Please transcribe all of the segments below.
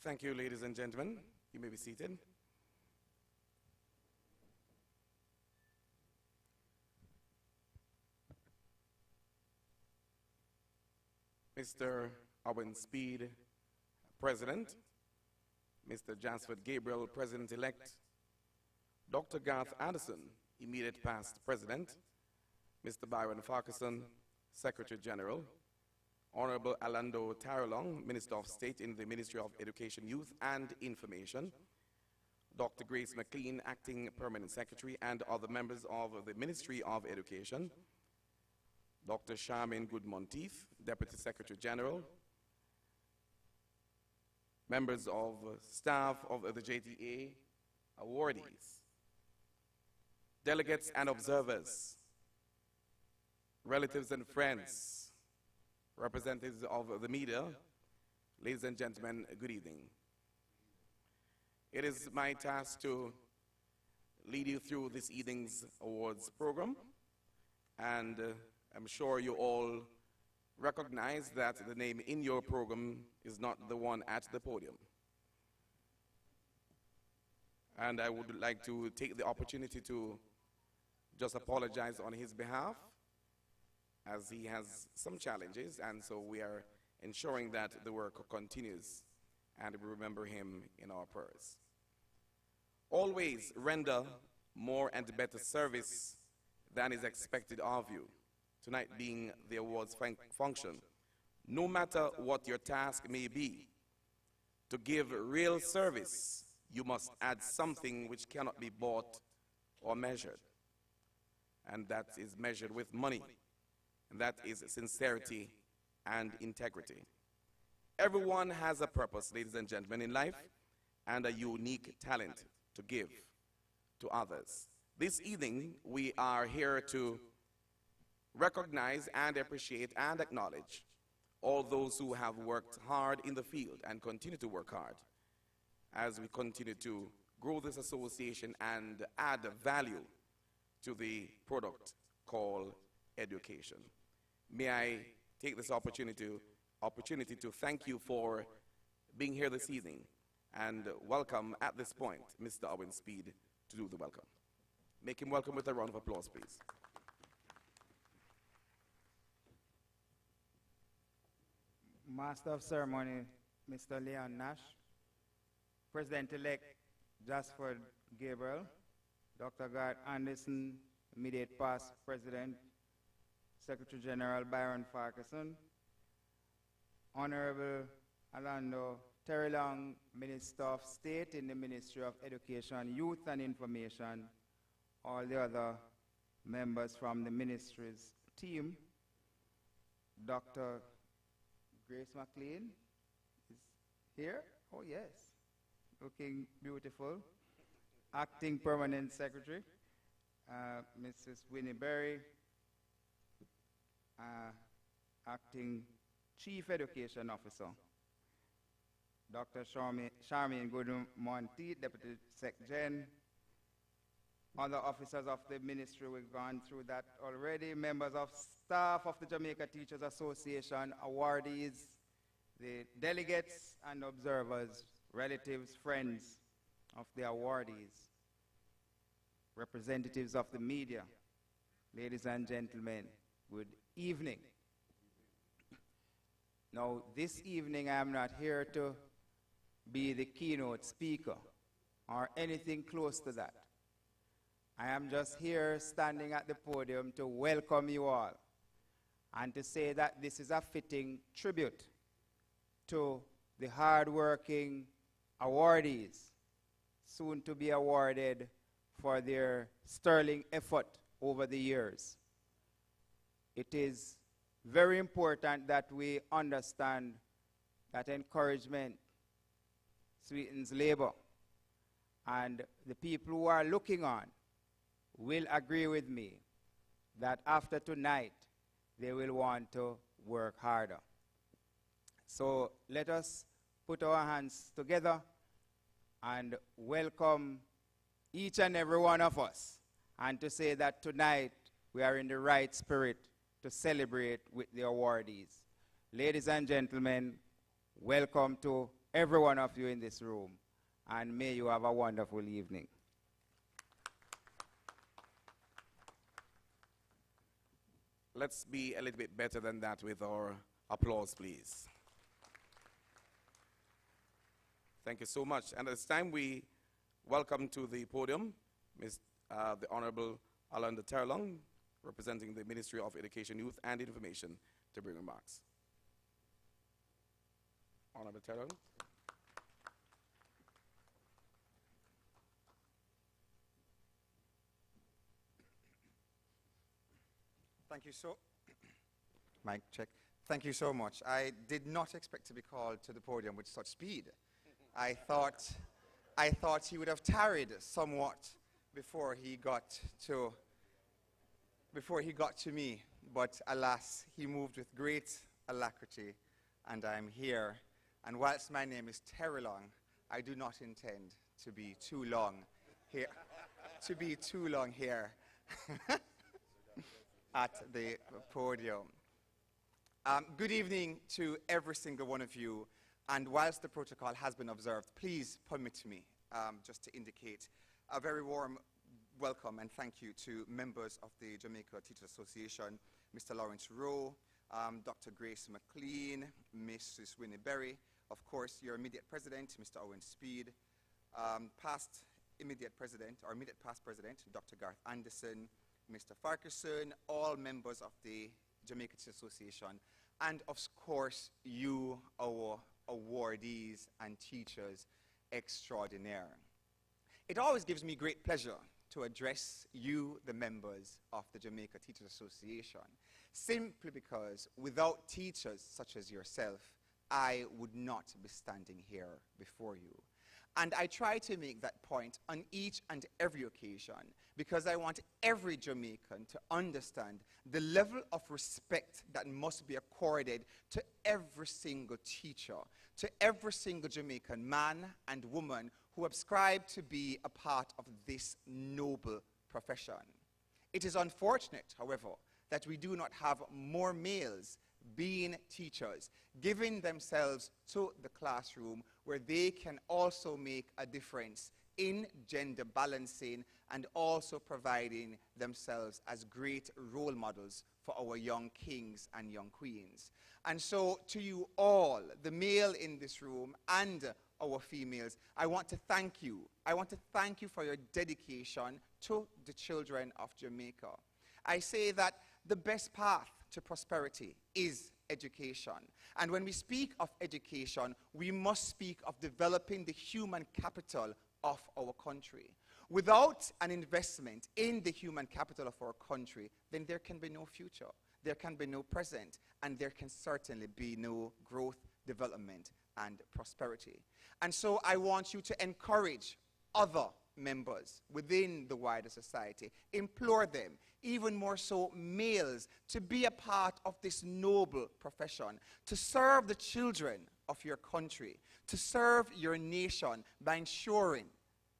Thank you, ladies and gentlemen. You may be seated. Mr. Owen Speed, President. Mr. Jasford Gabriel, President-elect. Dr. Garth Anderson, immediate past President. Mr. Byron Farquharson, Secretary General. Honorable Alando Taralong, Minister of State in the Ministry of Education, Youth and Information. Dr. Grace McLean, Acting Permanent Secretary, and other members of the Ministry of Education. Dr. Charmaine Good-Monteith, Deputy Secretary General. Members of staff of the JTA, awardees, delegates and observers, relatives and friends, representatives of the media, ladies and gentlemen, good evening. It is my task to lead you through this evening's awards program, and I'm sure you all recognize that the name in your program is not the one at the podium. And I would like to take the opportunity to just apologize on his behalf, as he has some challenges, and so we are ensuring that the work continues and we remember him in our prayers. Always render more and better service than is expected of you. Tonight being the awards function, no matter what your task may be, to give real service, you must add something which cannot be bought or measured. And that is measured with money. And that is sincerity and integrity. Everyone has a purpose, ladies and gentlemen, in life, and a unique talent to give to others. This evening, we are here to recognize and appreciate and acknowledge all those who have worked hard in the field and continue to work hard as we continue to grow this association and add value to the product called education. May I take this opportunity to thank you for being here this evening and welcome at this point Mr. Owen Speed to do the welcome. Make him welcome with a round of applause, please. Master of Ceremony, Mr. Leon Nash, President-elect Jasford Gabriel, Dr. Garth Anderson, immediate past President, Secretary General Byron Farquharson, Honorable Alando Taralong, Minister of State in the Ministry of Education, Youth and Information, all the other members from the ministry's team, Dr. Grace McLean is here. Oh, yes. Looking beautiful. Acting Permanent Secretary, Mrs. Winnie Berry, Acting Chief Education Officer, Dr. Charmaine Good-Monteith, Deputy Sec Gen, other officers of the ministry, we've gone through that already, members of staff of the Jamaica Teachers Association, awardees, the delegates and observers, relatives, friends of the awardees, representatives of the media, ladies and gentlemen, good evening. Now, this evening I am not here to be the keynote speaker or anything close to that. I am just here standing at the podium to welcome you all and to say that this is a fitting tribute to the hard-working awardees, soon to be awarded for their sterling effort over the years. It is very important that we understand that encouragement sweetens labor, and the people who are looking on will agree with me that after tonight they will want to work harder. So let us put our hands together and welcome each and every one of us, and to say that tonight we are in the right spirit to celebrate with the awardees. Ladies and gentlemen, welcome to every one of you in this room, and may you have a wonderful evening. Let's be a little bit better than that with our applause, please. Thank you so much. And at this time, we welcome to the podium the Honorable Alan Terlong, representing the Ministry of Education, Youth and Information, to bring remarks. Honorable Terlong. Thank you so, mic check. Thank you so much. I did not expect to be called to the podium with such speed. I thought he would have tarried somewhat before he got to me, but alas, he moved with great alacrity, and I'm here. And whilst my name is Terlong, I do not intend to be too long here. At the podium. Good evening to every single one of you, and whilst the protocol has been observed, please permit me just to indicate a very warm welcome and thank you to members of the Jamaica Teachers Association, Mr. Lawrence Rowe, Dr. Grace McLean, Mrs. Winnie Berry, of course your immediate president, Mr. Owen Speed, past past president, Dr. Garth Anderson, Mr. Farquharson, all members of the Jamaica Teachers Association, and of course you, our awardees and teachers extraordinaire. It always gives me great pleasure to address you, the members of the Jamaica Teachers Association, simply because without teachers such as yourself, I would not be standing here before you. And I try to make that point on each and every occasion because I want every Jamaican to understand the level of respect that must be accorded to every single teacher, to every single Jamaican man and woman who ascribe to be a part of this noble profession. It is unfortunate, however, that we do not have more males being teachers, giving themselves to the classroom where they can also make a difference in gender balancing and also providing themselves as great role models for our young kings and young queens. And so to you all, the male in this room and our females, I want to thank you. I want to thank you for your dedication to the children of Jamaica. I say that the best path to prosperity is education. And when we speak of education, we must speak of developing the human capital of our country. Without an investment in the human capital of our country, then there can be no future, there can be no present, and there can certainly be no growth, development, and prosperity. And so I want you to encourage other members within the wider society, implore them, even more so males, to be a part of this noble profession, to serve the children of your country, to serve your nation by ensuring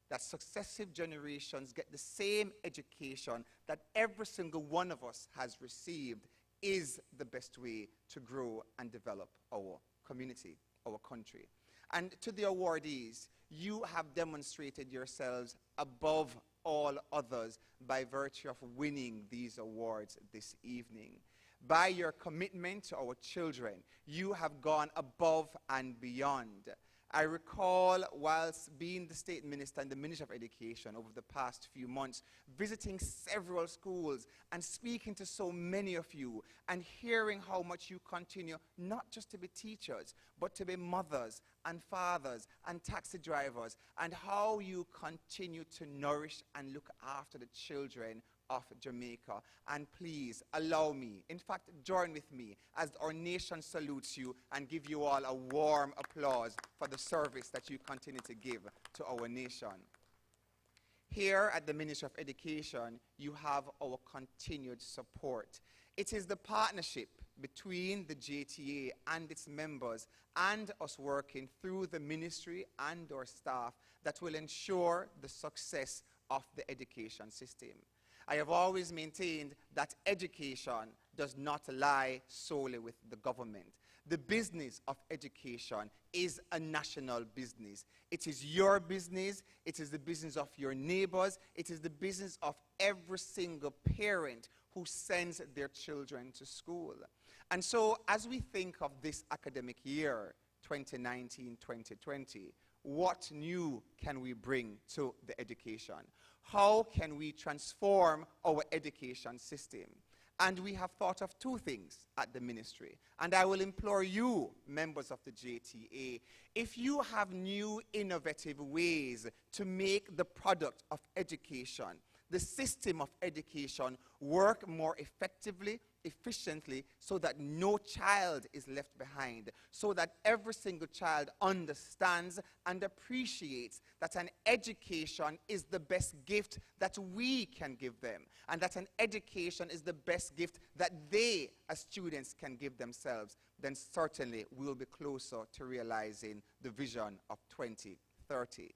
that successive generations get the same education that every single one of us has received is the best way to grow and develop our community, our country. And to the awardees, you have demonstrated yourselves above all others by virtue of winning these awards this evening. By your commitment to our children, you have gone above and beyond. I recall, whilst being the State Minister and the Minister of Education over the past few months, visiting several schools and speaking to so many of you and hearing how much you continue not just to be teachers, but to be mothers and fathers and taxi drivers, and how you continue to nourish and look after the children of Jamaica. And please allow me, in fact, join with me as our nation salutes you and give you all a warm applause for the service that you continue to give to our nation. Here at the Ministry of Education, you have our continued support. It is the partnership between the JTA and its members and us working through the ministry and our staff that will ensure the success of the education system. I have always maintained that education does not lie solely with the government, The business of education is a national business. It is your business. It is the business of your neighbors. It is the business of every single parent who sends their children to school. And so as we think of this academic year, 2019-2020, what new can we bring to the education? How can we transform our education system? And we have thought of two things at the ministry. And I will implore you, members of the JTA, if you have new innovative ways to make the product of education, the system of education, work more effectively, efficiently, so that no child is left behind, so that every single child understands and appreciates that an education is the best gift that we can give them, and that an education is the best gift that they, as students, can give themselves, then certainly we'll be closer to realizing the vision of 2030.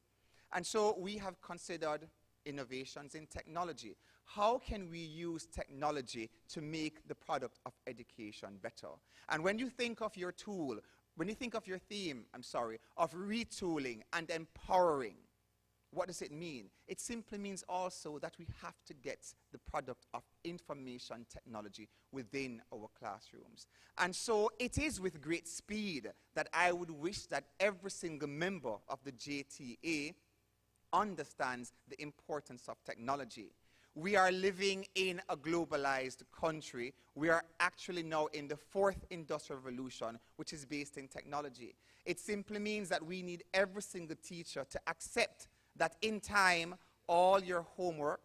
And so we have considered innovations in technology. How can we use technology to make the product of education better? And when you think of your tool, when you think of your theme, of retooling and empowering, what does it mean? It simply means also that we have to get the product of information technology within our classrooms. And so it is with great speed that I would wish that every single member of the JTA understands the importance of technology. We are living in a globalized country. We are actually now in the fourth industrial revolution, which is based in technology. It simply means that we need every single teacher to accept that in time, all your homework,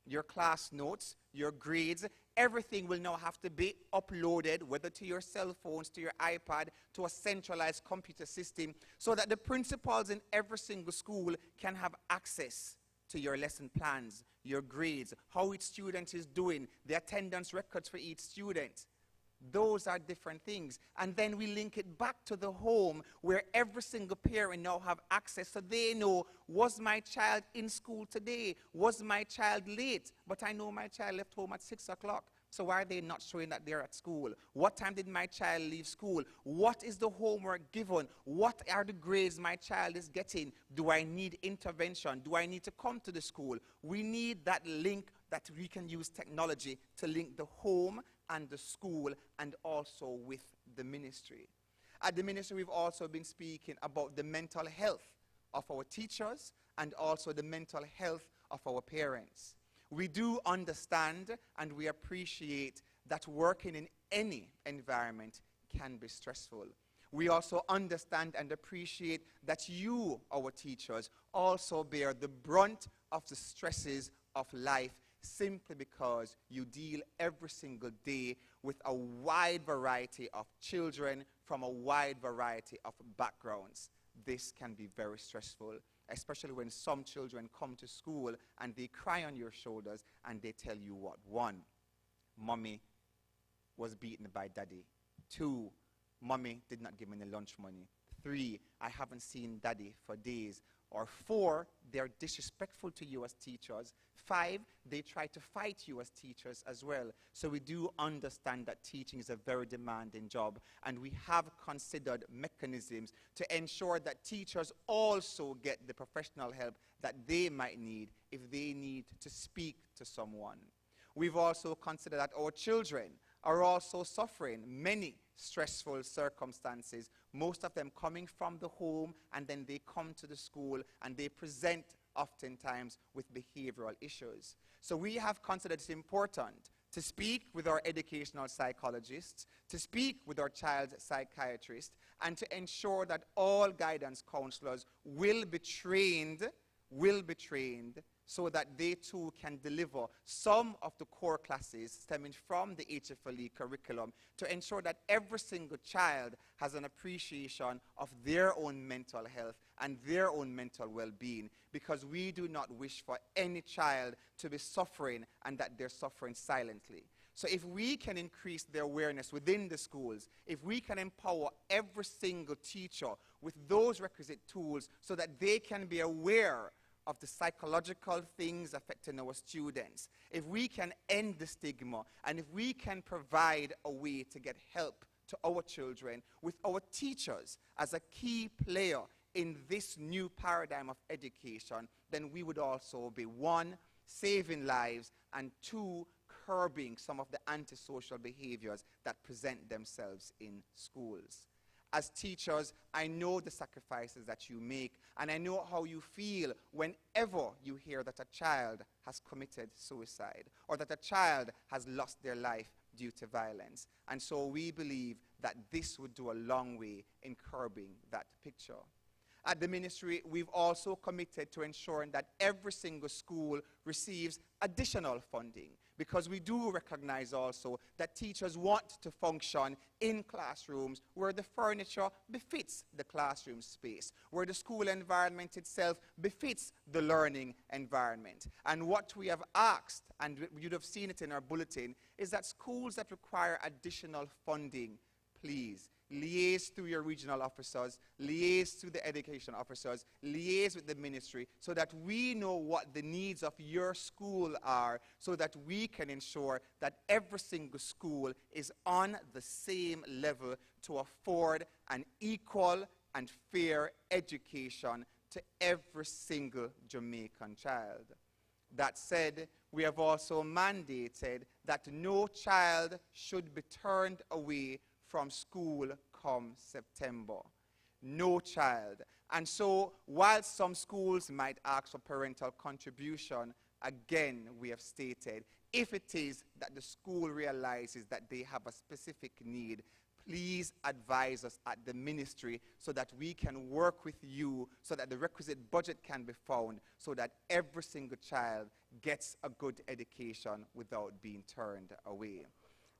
your class notes, your grades, everything will now have to be uploaded, whether to your cell phones, to your iPad, to a centralized computer system, so that the principals in every single school can have access to your lesson plans, your grades, how each student is doing, the attendance records for each student. Those are different things. And then we link it back to the home, where every single parent now have access, so they know, was my child in school today? Was my child late? But I know my child left home at 6 o'clock. So why are they not showing that they're at school? What time did my child leave school? What is the homework given? What are the grades my child is getting? Do I need intervention? Do I need to come to the school? We need that link, that we can use technology to link the home and the school, and also with the ministry. At the ministry, we've also been speaking about the mental health of our teachers and also the mental health of our parents. We do understand and we appreciate that working in any environment can be stressful. We also understand and appreciate that you, our teachers, also bear the brunt of the stresses of life, simply because you deal every single day with a wide variety of children from a wide variety of backgrounds. This can be very stressful, especially when some children come to school and they cry on your shoulders and they tell you what? 1, mommy was beaten by daddy. 2, mommy did not give me the lunch money. 3, I haven't seen daddy for days. Or 4, they're disrespectful to you as teachers. 5, they try to fight you as teachers as well. So we do understand that teaching is a very demanding job, and we have considered mechanisms to ensure that teachers also get the professional help that they might need if they need to speak to someone. We've also considered that our children are also suffering many stressful circumstances, most of them coming from the home, and then they come to the school and they present oftentimes with behavioral issues. So we have considered it important to speak with our educational psychologists, to speak with our child psychiatrists, and to ensure that all guidance counselors will be trained so that they too can deliver some of the core classes stemming from the HFLE curriculum, to ensure that every single child has an appreciation of their own mental health and their own mental well-being, because we do not wish for any child to be suffering and that they're suffering silently. So if we can increase their awareness within the schools, if we can empower every single teacher with those requisite tools so that they can be aware of the psychological things affecting our students, if we can end the stigma, and if we can provide a way to get help to our children, with our teachers as a key player in this new paradigm of education, then we would also be, one, saving lives, and two, curbing some of the antisocial behaviors that present themselves in schools. As teachers, I know the sacrifices that you make, and I know how you feel whenever you hear that a child has committed suicide or that a child has lost their life due to violence. And so we believe that this would do a long way in curbing that picture. At the ministry, we've also committed to ensuring that every single school receives additional funding, because we do recognize also that teachers want to function in classrooms where the furniture befits the classroom space, where the school environment itself befits the learning environment. And what we have asked, and you'd have seen it in our bulletin, is that schools that require additional funding, please, liaise through your regional officers, liaise through the education officers, liaise with the ministry, so that we know what the needs of your school are, so that we can ensure that every single school is on the same level to afford an equal and fair education to every single Jamaican child. That said, we have also mandated that no child should be turned away from school come September. No child. And so, while some schools might ask for parental contribution, again, we have stated, if it is that the school realizes that they have a specific need, please advise us at the ministry so that we can work with you, so that the requisite budget can be found, so that every single child gets a good education without being turned away.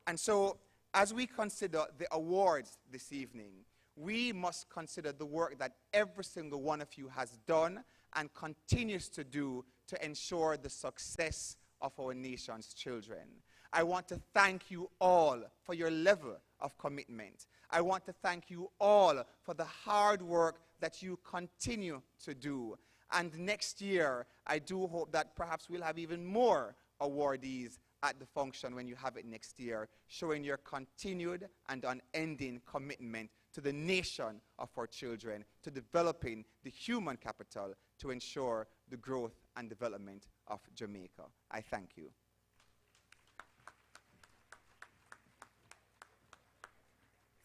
And so, as we consider the awards this evening, we must consider the work that every single one of you has done and continues to do to ensure the success of our nation's children. I want to thank you all for your level of commitment. I want to thank you all for the hard work that you continue to do. And next year, I do hope that perhaps we'll have even more awardees at the function when you have it next year, showing your continued and unending commitment to the nation of our children, to developing the human capital to ensure the growth and development of Jamaica. I thank you.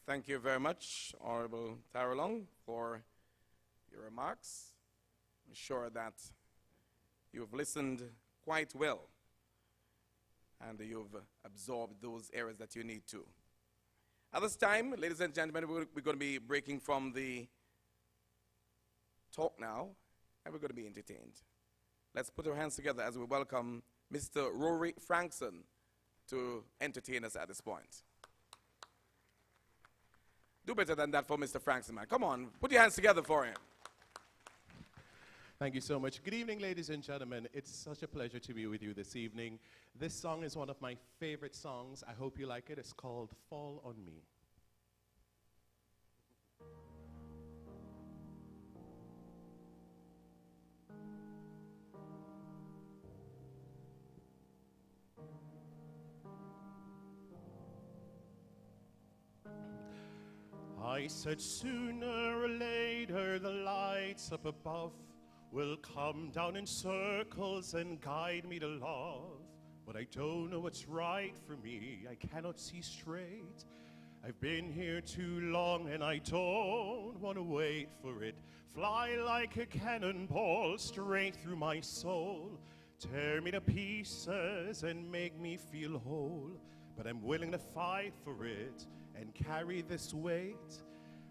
Thank you very much, Honorable Taralong, for your remarks. I'm sure that you've listened quite well and you've absorbed those areas that you need to. At this time, ladies and gentlemen, we're going to be breaking from the talk now, and we're going to be entertained. Let's put our hands together as we welcome Mr. Rory Frankson to entertain us at this point. Do better than that for Mr. Frankson, man. Come on, put your hands together for him. Thank you so much. Good evening, ladies and gentlemen. It's such a pleasure to be with you this evening. This song is one of my favorite songs. I hope you like it. It's called Fall on Me. I said sooner or later the lights up above will come down in circles and guide me to love. But I don't know what's right for me. I cannot see straight. I've been here too long and I don't want to wait for it. Fly like a cannonball straight through my soul. Tear me to pieces and make me feel whole. But I'm willing to fight for it and carry this weight.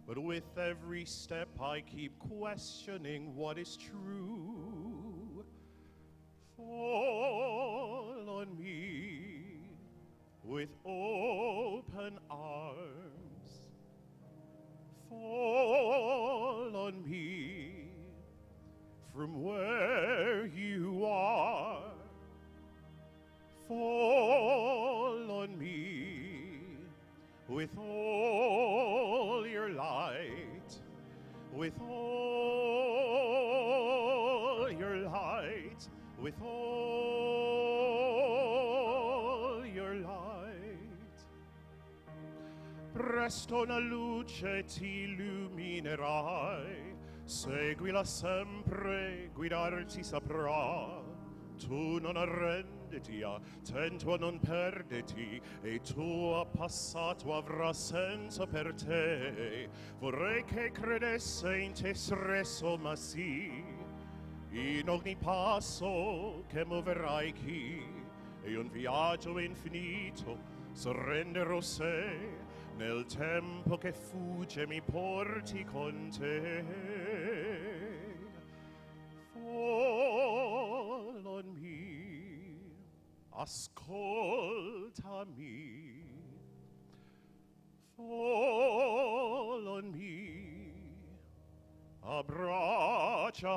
But with every step I keep questioning what is true. Fall on me with open arms. Fall on me from where you are. Fall on me with all your light, with all your light, with all your light. presto una luce ti illuminerai, seguila sempre, guidarti saprà. Tu non arrenditi, attento a non perderti, e il tuo passato avrà senso per te. Vorrei che credesse in te stesso, ma sì, in ogni passo che muoverai chi, e un viaggio infinito sorrenderò se, nel tempo che fugge mi porti con te. Follow me, ascoltami. Follow me, abbracciami.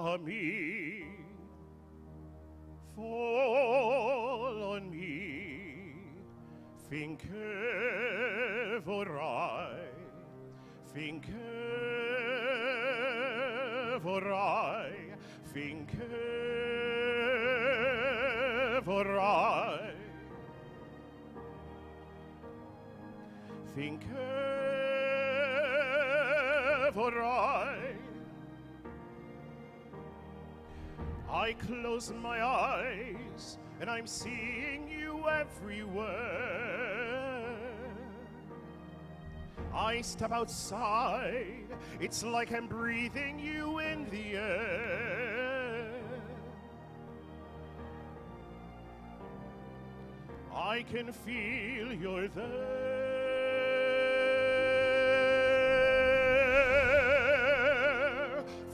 Follow me, finché vorrai, finché vorrai, finché vorrai, finché vorrai. I close my eyes and I'm seeing you everywhere. I step outside, it's like I'm breathing you in the air. I can feel you're there.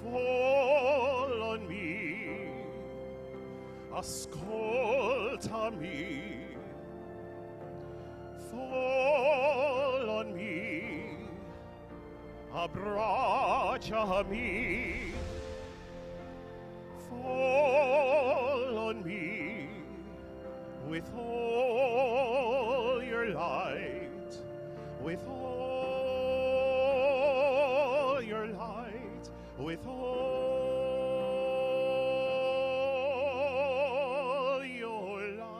Fall on me, ascoltami. Fall on me, abbracciami. Fall on me with all your light, with all your light, with all your light.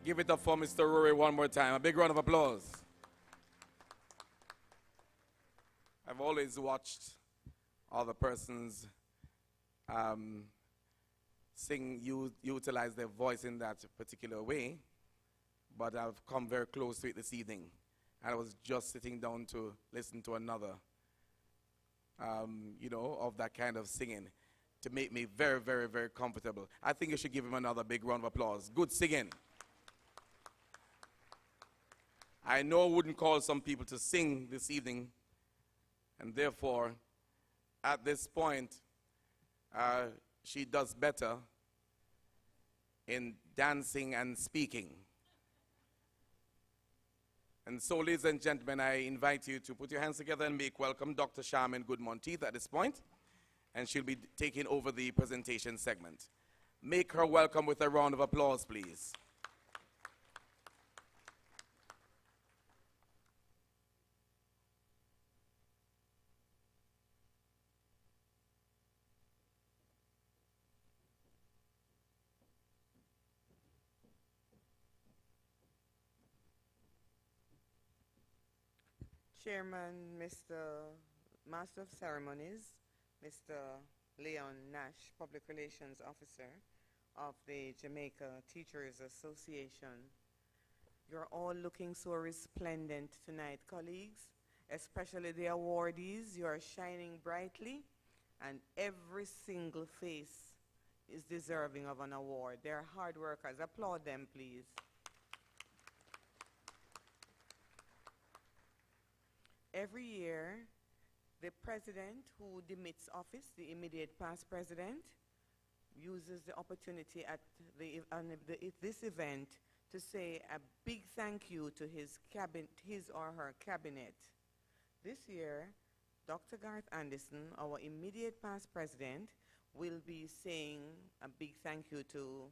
Give it up for Mr. Rory one more time. A big round of applause. I've always watched other persons utilize their voice in that particular way, but I've come very close to it this evening. And I was just sitting down to listen to another, of that kind of singing to make me very, very, very comfortable. I think you should give him another big round of applause. Good singing. I know I wouldn't call some people to sing this evening, and therefore, at this point, she does better in dancing and speaking. And so, ladies and gentlemen, I invite you to put your hands together and make welcome Dr. Charmaine Good-Monteith at this point, and she'll be taking over the presentation segment. Make her welcome with a round of applause, please. Chairman, Mr. Master of Ceremonies, Mr. Leon Nash, Public Relations Officer of the Jamaica Teachers Association. You're all looking so resplendent tonight, colleagues, especially the awardees. You are shining brightly, and every single face is deserving of an award. They're hard workers. Applaud them, please. Every year, the president who demits office, the immediate past president, uses the opportunity at this event to say a big thank you to his or her cabinet. This year, Dr. Garth Anderson, our immediate past president, will be saying a big thank you to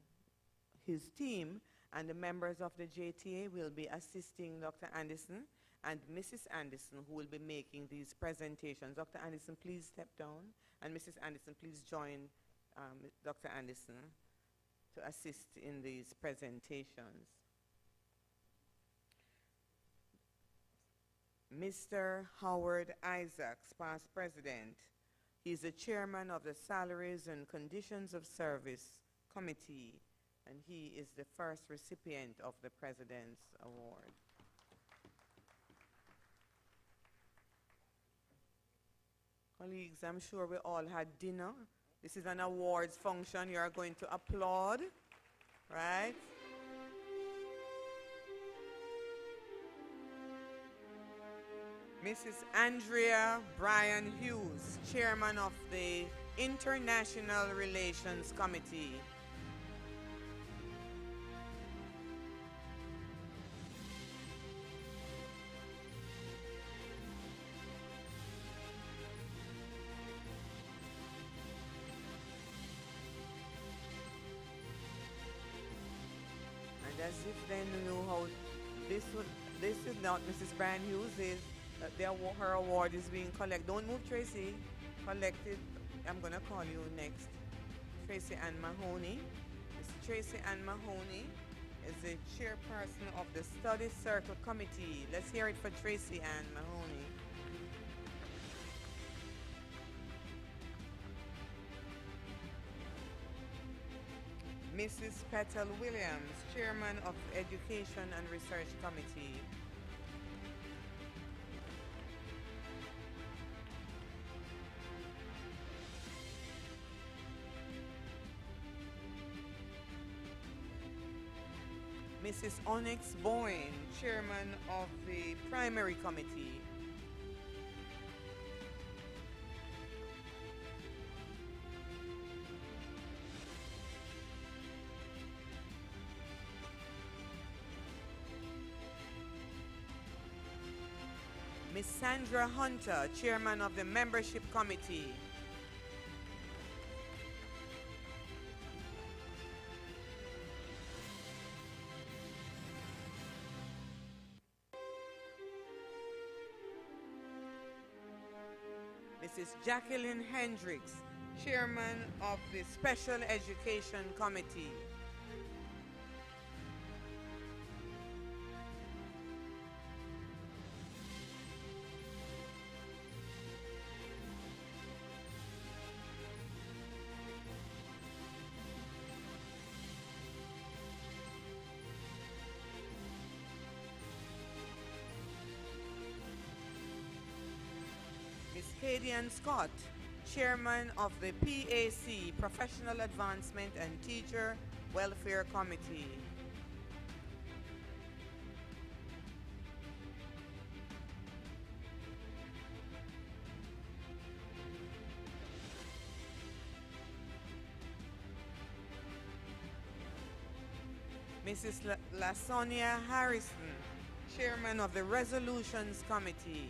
his team And the members of the JTA will be assisting Dr. Anderson and Mrs. Anderson, who will be making these presentations. Dr. Anderson, please step down. And Mrs. Anderson, please join Dr. Anderson to assist in these presentations. Mr. Howard Isaacs, past president. He's the chairman of the Salaries and Conditions of Service Committee, and he is the first recipient of the President's Award. Colleagues, I'm sure we all had dinner. This is an awards function. You are going to applaud, right? Mrs. Andrea Bryan Hughes, chairman of the International Relations Committee. And as if they knew how this is not Mrs. Bryan Hughes, her award is being collected. Don't move, Tracy. Collected. I'm going to call you next. Tracy Ann Mahoney. Miss Tracy Ann Mahoney is the chairperson of the Study Circle Committee. Let's hear it for Tracy Ann Mahoney. Mrs. Petal Williams, chairman of the Education and Research Committee. Mrs. Onyx Boyne, chairman of the Primary Committee. Ms. Sandra Hunter, chairman of the Membership Committee. Mrs. Jacqueline Hendricks, chairman of the Special Education Committee. Cadian Scott, chairman of the PAC, Professional Advancement and Teacher Welfare Committee. Mrs. Lasonia Harrison, chairman of the Resolutions Committee.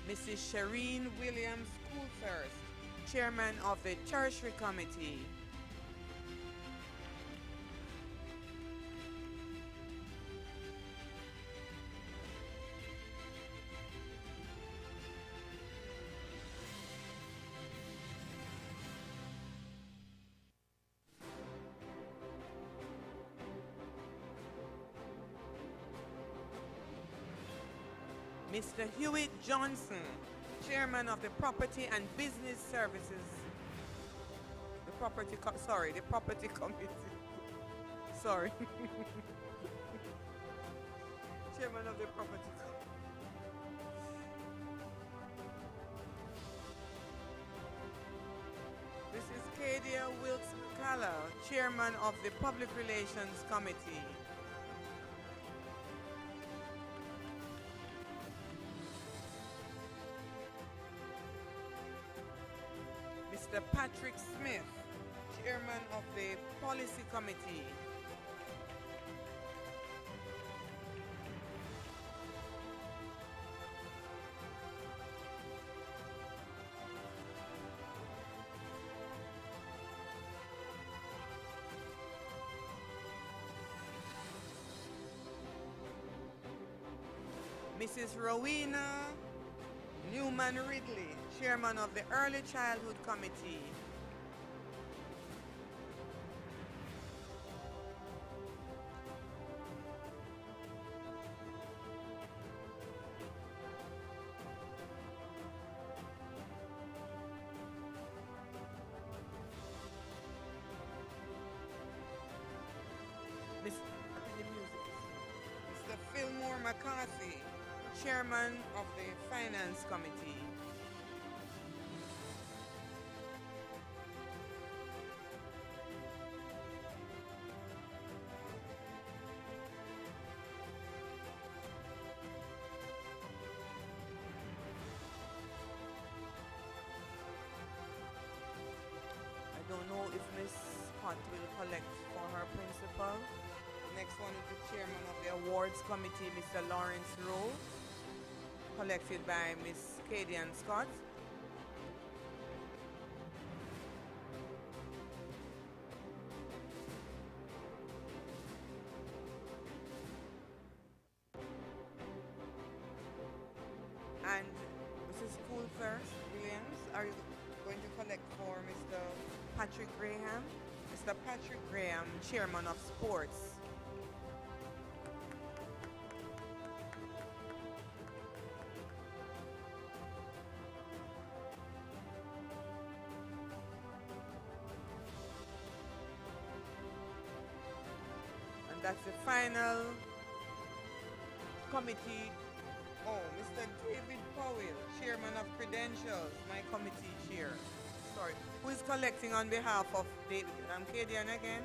Mrs. Shireen Williams Coulthurst, chairman of the Tertiary Committee. Mr. Hewitt Johnson, chairman of the Property and Business Services, the Property Committee. Sorry. Chairman of the Property Committee. This is Cadia Wilkes McCalla, chairman of the Public Relations Committee. Mr. Patrick Smith, Chairman of the Policy Committee. Mrs. Rowena Newman Ridley, Chairman of the Early Childhood Committee. Mr. Fillmore McCarthy, Chairman of the Finance Committee. I don't know if Miss Scott will collect for her principal. The next one is the Chairman of the Awards Committee, Mr. Lawrence Rowe, collected by Miss Cadian Scott. And Mrs. Coolthurst Williams, are you going to collect for Mr. Patrick Graham? Mr. Patrick Graham, Chairman of Sports. And that's the final committee. Oh, Mr. David Powell, Chairman of Credentials, my committee chair. Sorry. Who is collecting on behalf of David? I'm Cadian again.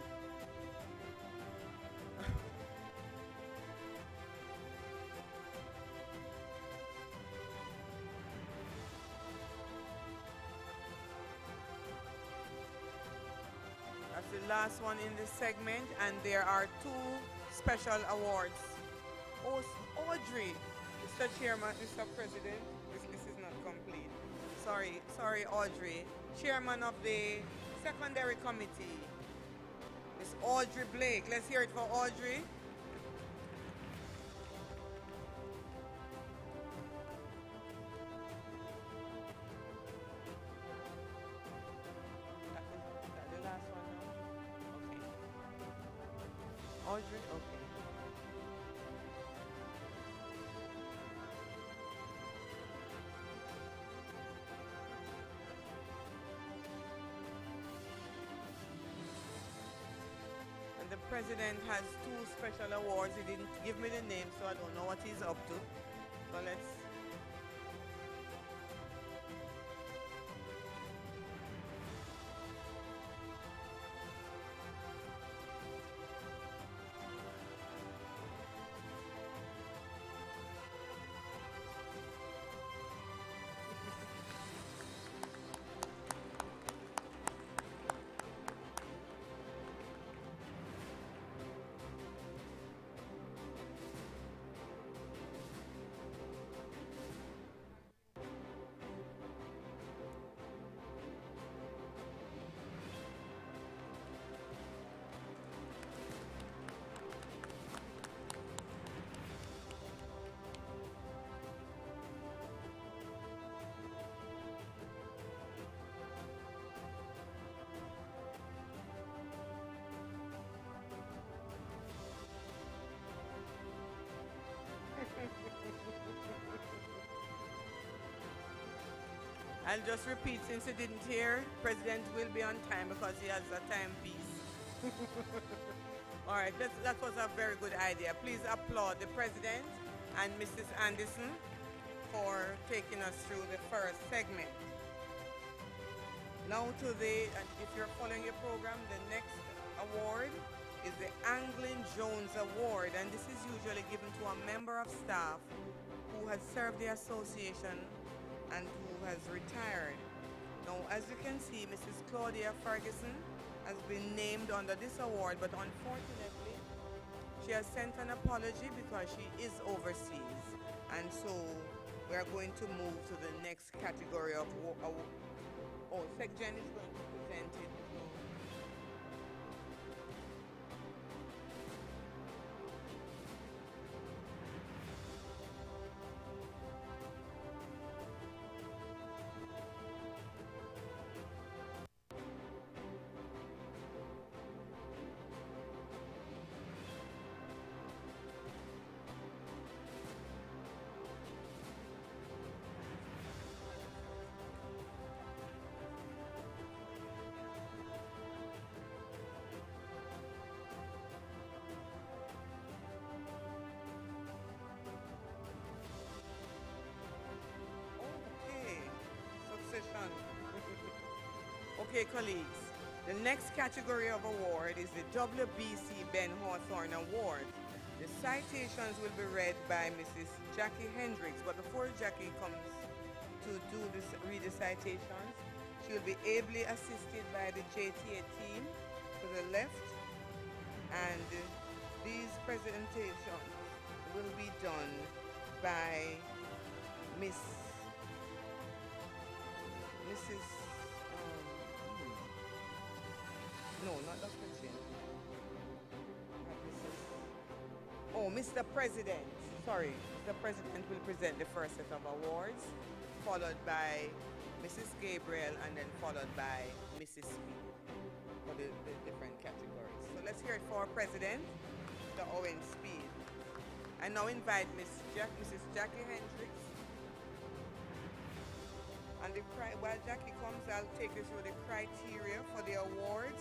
That's the last one in this segment, and there are two special awards. Oh, Audrey, Mr. Chairman, Mr. President, this list is not complete. Sorry, Audrey, Chairman of the Secondary Committee, Miss Audrey Blake. Let's hear it for Audrey. Is that the last one now? Okay. Audrey, okay. And the president has two special awards. He didn't give me the name, so I don't know what he's up to. So let's. I'll just repeat since you didn't hear. President will be on time because he has a timepiece. All right, that was a very good idea. Please applaud the President and Mrs. Anderson for taking us through the first segment. Now to and if you're following your program, the next award is the Anglin Jones Award, and this is usually given to a member of staff who has served the association and who has retired. Now, as you can see, Mrs. Claudia Ferguson has been named under this award, but unfortunately, she has sent an apology because she is overseas. And so we are going to move to the next category of SecGen is going to present it. Okay, colleagues, the next category of award is the WBC Ben Hawthorne Award. The citations will be read by Mrs. Jackie Hendricks, but before Jackie comes to read the citations, she will be ably assisted by the JTA team to the left, and these presentations will be done by Mrs. No, not Dr. Chin. Oh, Mr. President. Sorry, Mr. President will present the first set of awards, followed by Mrs. Gabriel, and then followed by Mrs. Speed for the different categories. So let's hear it for our President, Mr. Owen Speed. I now invite Mrs. Jackie Hendricks. And while Jackie comes, I'll take you through the criteria for the awards.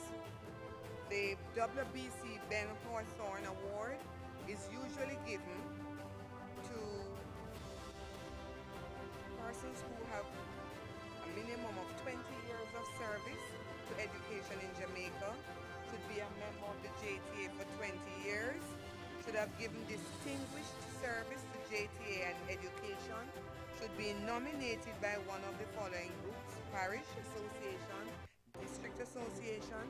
The WBC Ben Hawthorne Award is usually given to persons who have a minimum of 20 years of service to education in Jamaica, should be a member of the JTA for 20 years, should have given distinguished service to JTA and education, should be nominated by one of the following groups: parish association, district association,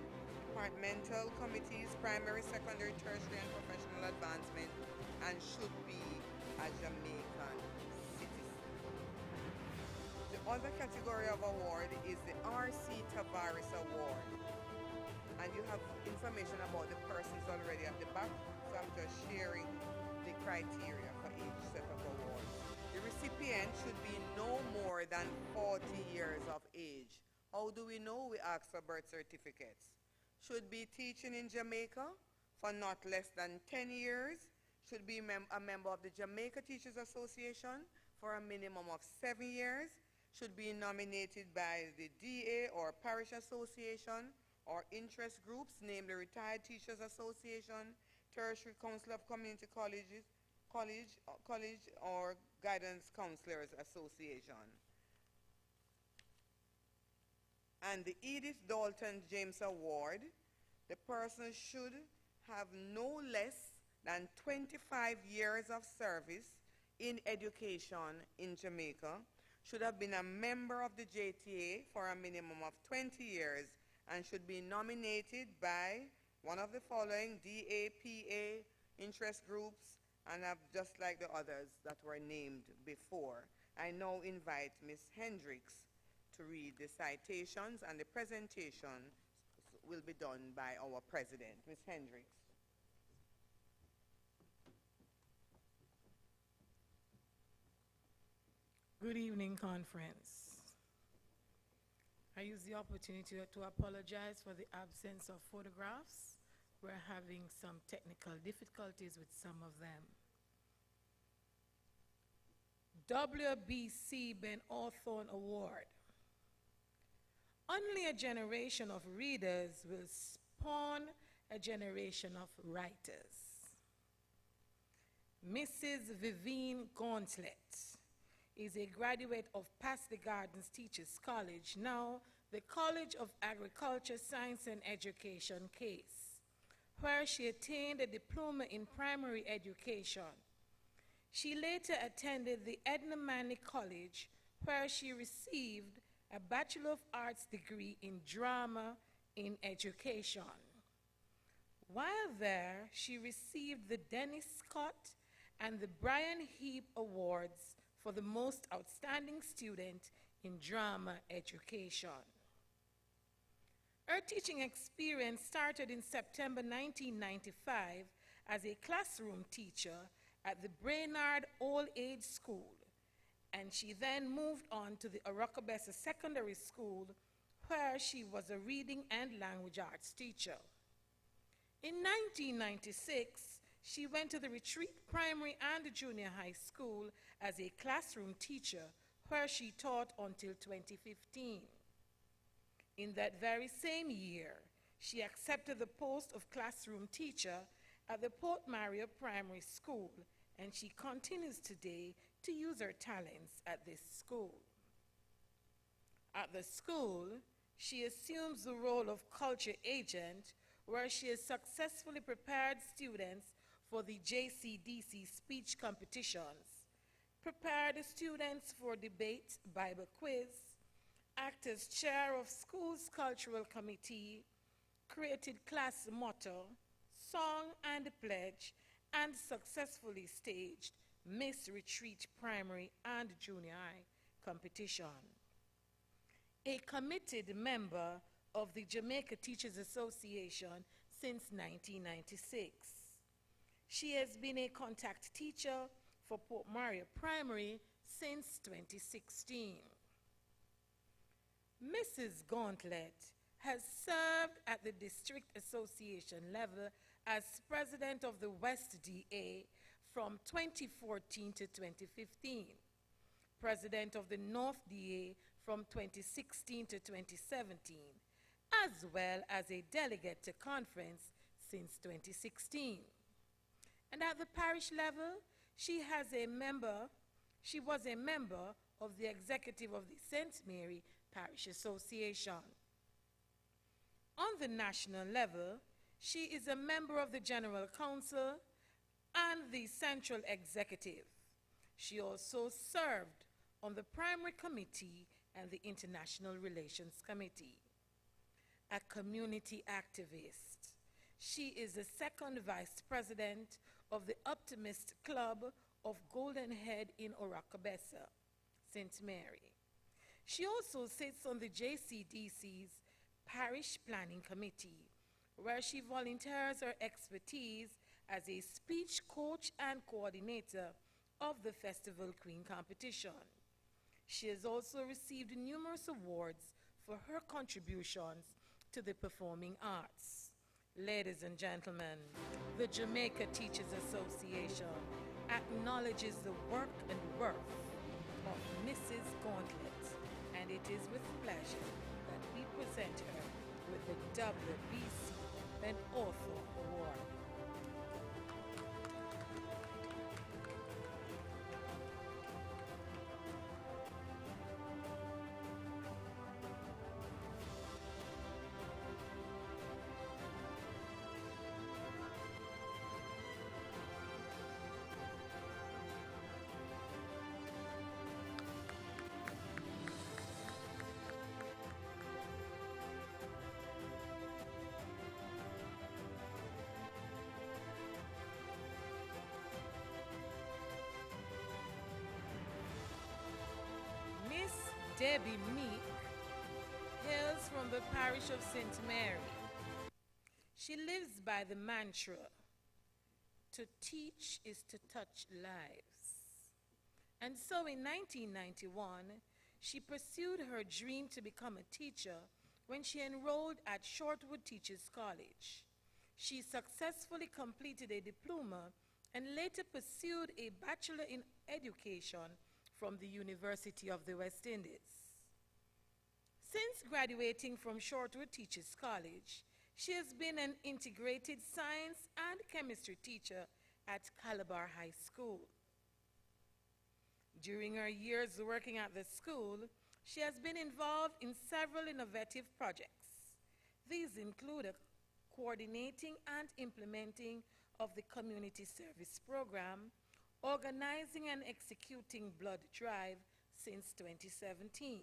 departmental committees, primary, secondary, tertiary, and professional advancement, and should be a Jamaican citizen. The other category of award is the R.C. Tavares Award. And you have information about the persons already at the back, so I'm just sharing the criteria for each set of awards. The recipient should be no more than 40 years of age. How do we know? We ask for birth certificates. Should be teaching in Jamaica for not less than 10 years, should be a member of the Jamaica Teachers Association for a minimum of 7 years, should be nominated by the DA or parish association or interest groups, namely Retired Teachers Association, Tertiary Council of Community Colleges, college or Guidance Counselors Association. And the Edith Dalton James Award, the person should have no less than 25 years of service in education in Jamaica, should have been a member of the JTA for a minimum of 20 years, and should be nominated by one of the following: DA, PA, interest groups, and just like the others that were named before. I now invite Ms. Hendricks to read the citations, and the presentation will be done by our President. Ms. Hendricks. Good evening, conference. I use the opportunity to apologize for the absence of photographs. We're having some technical difficulties with some of them. WBC Ben Hawthorne Award. Only a generation of readers will spawn a generation of writers. Mrs. Vivienne Gauntlet is a graduate of Past the Gardens Teachers College, now the College of Agriculture, Science and Education, CASE, where she attained a diploma in primary education. She later attended the Edna Manley College, where she received a Bachelor of Arts degree in Drama in Education. While there, she received the Dennis Scott and the Brian Heap Awards for the most outstanding student in drama education. Her teaching experience started in September 1995 as a classroom teacher at the Brainerd Old Age School, and she then moved on to the Orocabessa Secondary School, where she was a reading and language arts teacher. In 1996, she went to the Retreat Primary and Junior High School as a classroom teacher, where she taught until 2015. In that very same year, she accepted the post of classroom teacher at the Port Maria Primary School, and she continues today to use her talents at this school. At the school, she assumes the role of culture agent, where she has successfully prepared students for the JCDC speech competitions, prepared students for debate, Bible quiz, acted as chair of school's cultural committee, created class motto, song and pledge, and successfully staged Miss Retreat Primary and Junior High competition. A committed member of the Jamaica Teachers Association since 1996. She has been a contact teacher for Port Maria Primary since 2016. Mrs. Gauntlet has served at the District Association level as president of the West DA from 2014 to 2015, president of the North DA from 2016 to 2017, as well as a delegate to conference since 2016. And at the parish level, she was a member of the executive of the St. Mary Parish Association. On the national level, she is a member of the General Council and the Central Executive. She also served on the Primary Committee and the International Relations Committee. A community activist, she is the second vice president of the Optimist Club of Golden Head in Orocabessa, St. Mary. She also sits on the JCDC's Parish Planning Committee, where she volunteers her expertise as a speech coach and coordinator of the Festival Queen competition. She has also received numerous awards for her contributions to the performing arts. Ladies and gentlemen, the Jamaica Teachers Association acknowledges the work and worth of Mrs. Gauntlet, and it is with pleasure that we present her with the WBC and Author Award. Debbie Meek hails from the parish of St. Mary. She lives by the mantra, to teach is to touch lives. And so in 1991, she pursued her dream to become a teacher when she enrolled at Shortwood Teachers College. She successfully completed a diploma and later pursued a Bachelor in Education from the University of the West Indies. Since graduating from Shortwood Teachers College, she has been an integrated science and chemistry teacher at Calabar High School. During her years working at the school, she has been involved in several innovative projects. These include coordinating and implementing of the community service program, organizing and executing blood drive since 2017,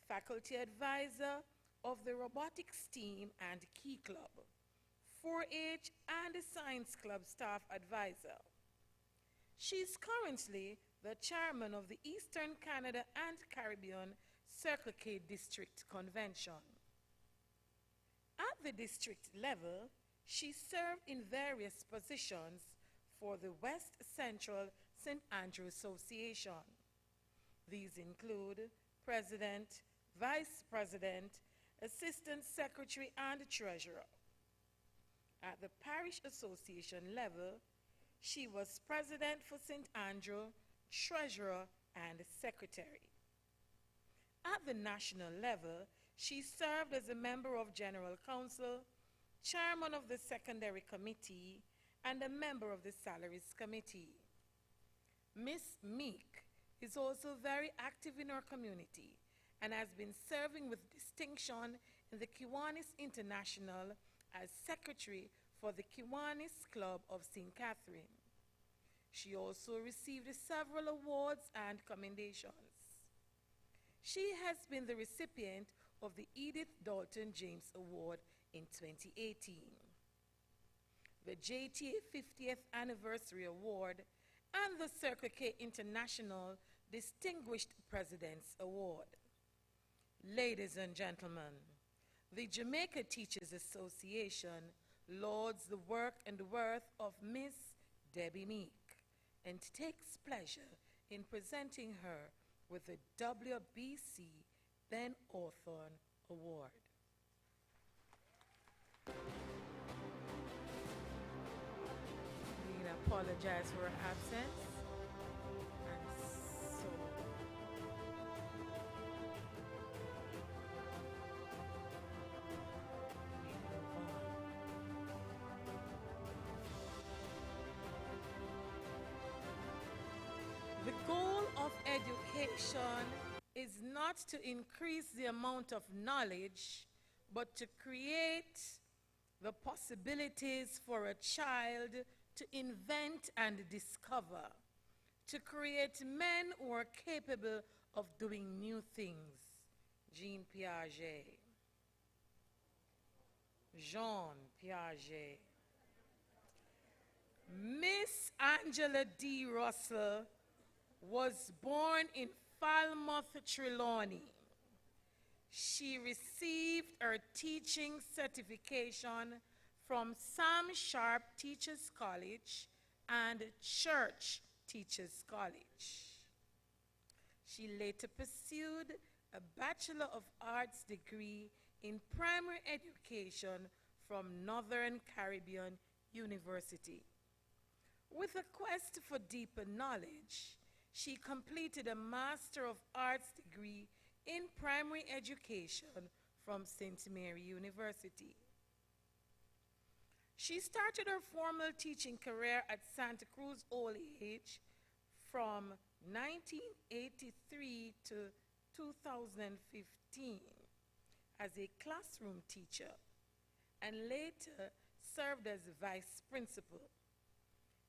faculty advisor of the Robotics Team and Key Club, 4-H and Science Club staff advisor. She is currently the chairman of the Eastern Canada and Caribbean Circle K District Convention. At the district level, she served in various positions for the West Central St. Andrew Association. These include President, Vice President, Assistant Secretary, and Treasurer. At the Parish Association level, she was President for St. Andrew, Treasurer, and Secretary. At the national level, she served as a member of General Council, Chairman of the Secondary Committee, and a member of the Salaries Committee. Miss Meek is also very active in her community and has been serving with distinction in the Kiwanis International as Secretary for the Kiwanis Club of St. Catherine. She also received several awards and commendations. She has been the recipient of the Edith Dalton James Award in 2018, the JTA 50th Anniversary Award, and the Circle K International Distinguished President's Award. Ladies and gentlemen, the Jamaica Teachers Association lauds the work and worth of Miss Debbie Meek and takes pleasure in presenting her with the WBC Ben Hawthorne Award. We apologize for her absence. And so we move on. The goal of education is not to increase the amount of knowledge, but to create the possibilities for a child to invent and discover, to create men who are capable of doing new things. Jean Piaget. Jean Piaget. Miss Angela D. Russell was born in Falmouth, Trelawney. She received her teaching certification from Sam Sharp Teachers College and Church Teachers College. She later pursued a Bachelor of Arts degree in primary education from Northern Caribbean University. With a quest for deeper knowledge, she completed a Master of Arts degree in primary education from St. Mary University. She started her formal teaching career at Santa Cruz Old Age from 1983 to 2015 as a classroom teacher and later served as vice principal.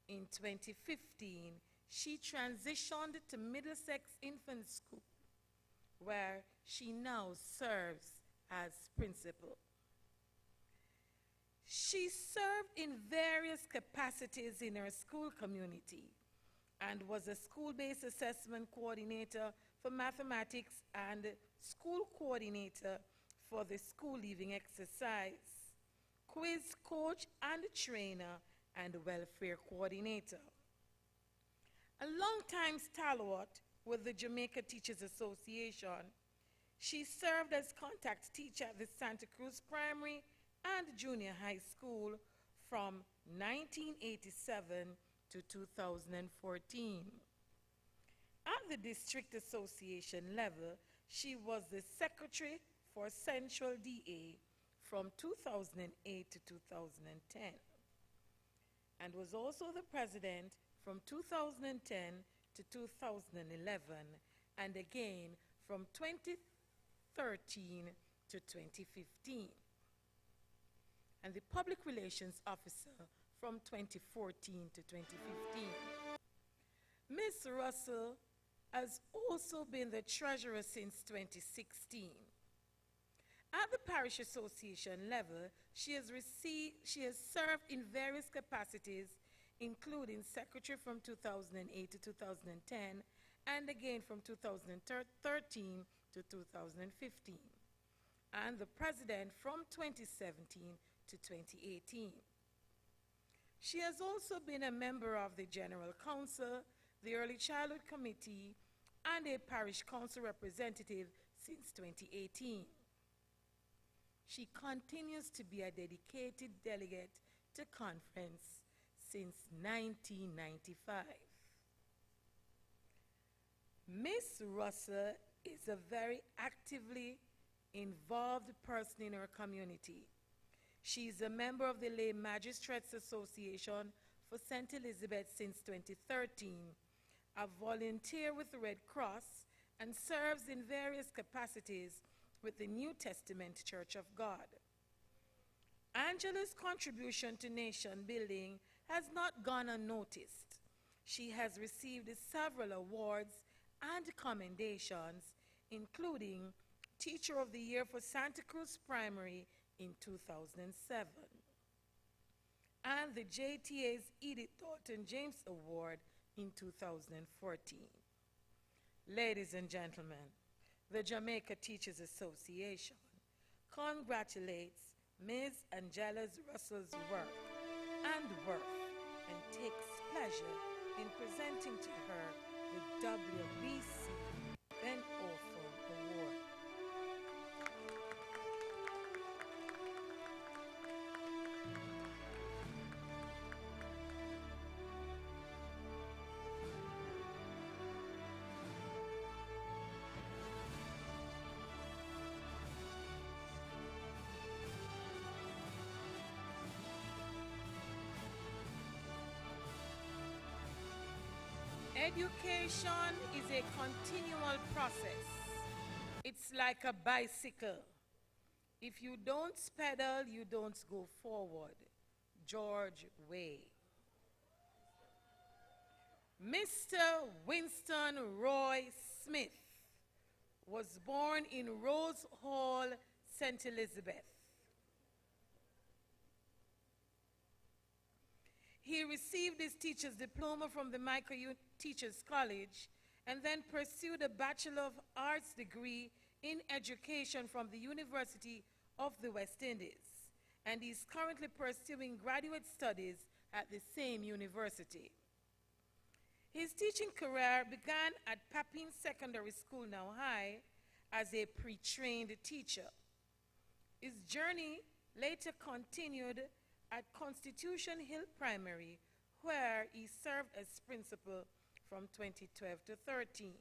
In 2015, she transitioned to Middlesex Infant School, where she now serves as principal. She served in various capacities in her school community and was a school-based assessment coordinator for mathematics and school coordinator for the school leaving exercise, quiz coach and trainer, and welfare coordinator. A long-time stalwart with the Jamaica Teachers Association, she served as contact teacher at the Santa Cruz Primary and Junior High School from 1987 to 2014. At the District Association level, she was the Secretary for Central DA from 2008 to 2010 and was also the President from 2010 to 2011 and again from 2013 to 2015, and the Public Relations Officer from 2014 to 2015. Ms. Russell has also been the treasurer since 2016. At the parish association level, she has served in various capacities, including secretary from 2008 to 2010, and again from 2013 to 2015, and the president from 2017 to 2018. She has also been a member of the General Council, the Early Childhood Committee, and a parish council representative since 2018. She continues to be a dedicated delegate to conference since 1995. Miss Russell is a very actively involved person in her community. She is a member of the Lay Magistrates Association for St. Elizabeth since 2013, a volunteer with the Red Cross, and serves in various capacities with the New Testament Church of God. Angela's contribution to nation building has not gone unnoticed. She has received several awards and commendations, including Teacher of the Year for Santa Cruz Primary in 2007, and the JTA's Edith Thornton James Award in 2014. Ladies and gentlemen, the Jamaica Teachers Association congratulates Ms. Angela's Russell's work and worth, and takes pleasure in presenting to her the WBC Ben Orphan Award. Education is a continual process. It's like a bicycle. If you don't pedal, you don't go forward. George Way. Mr. Winston Roy Smith was born in Rose Hall, St. Elizabeth. He received his teacher's diploma from the Michael Teachers College and then pursued a Bachelor of Arts degree in education from the University of the West Indies, and is currently pursuing graduate studies at the same university. His teaching career began at Papine Secondary School, now high, as a pre-trained teacher. His journey later continued at Constitution Hill Primary, where he served as principal from 2012 to 13.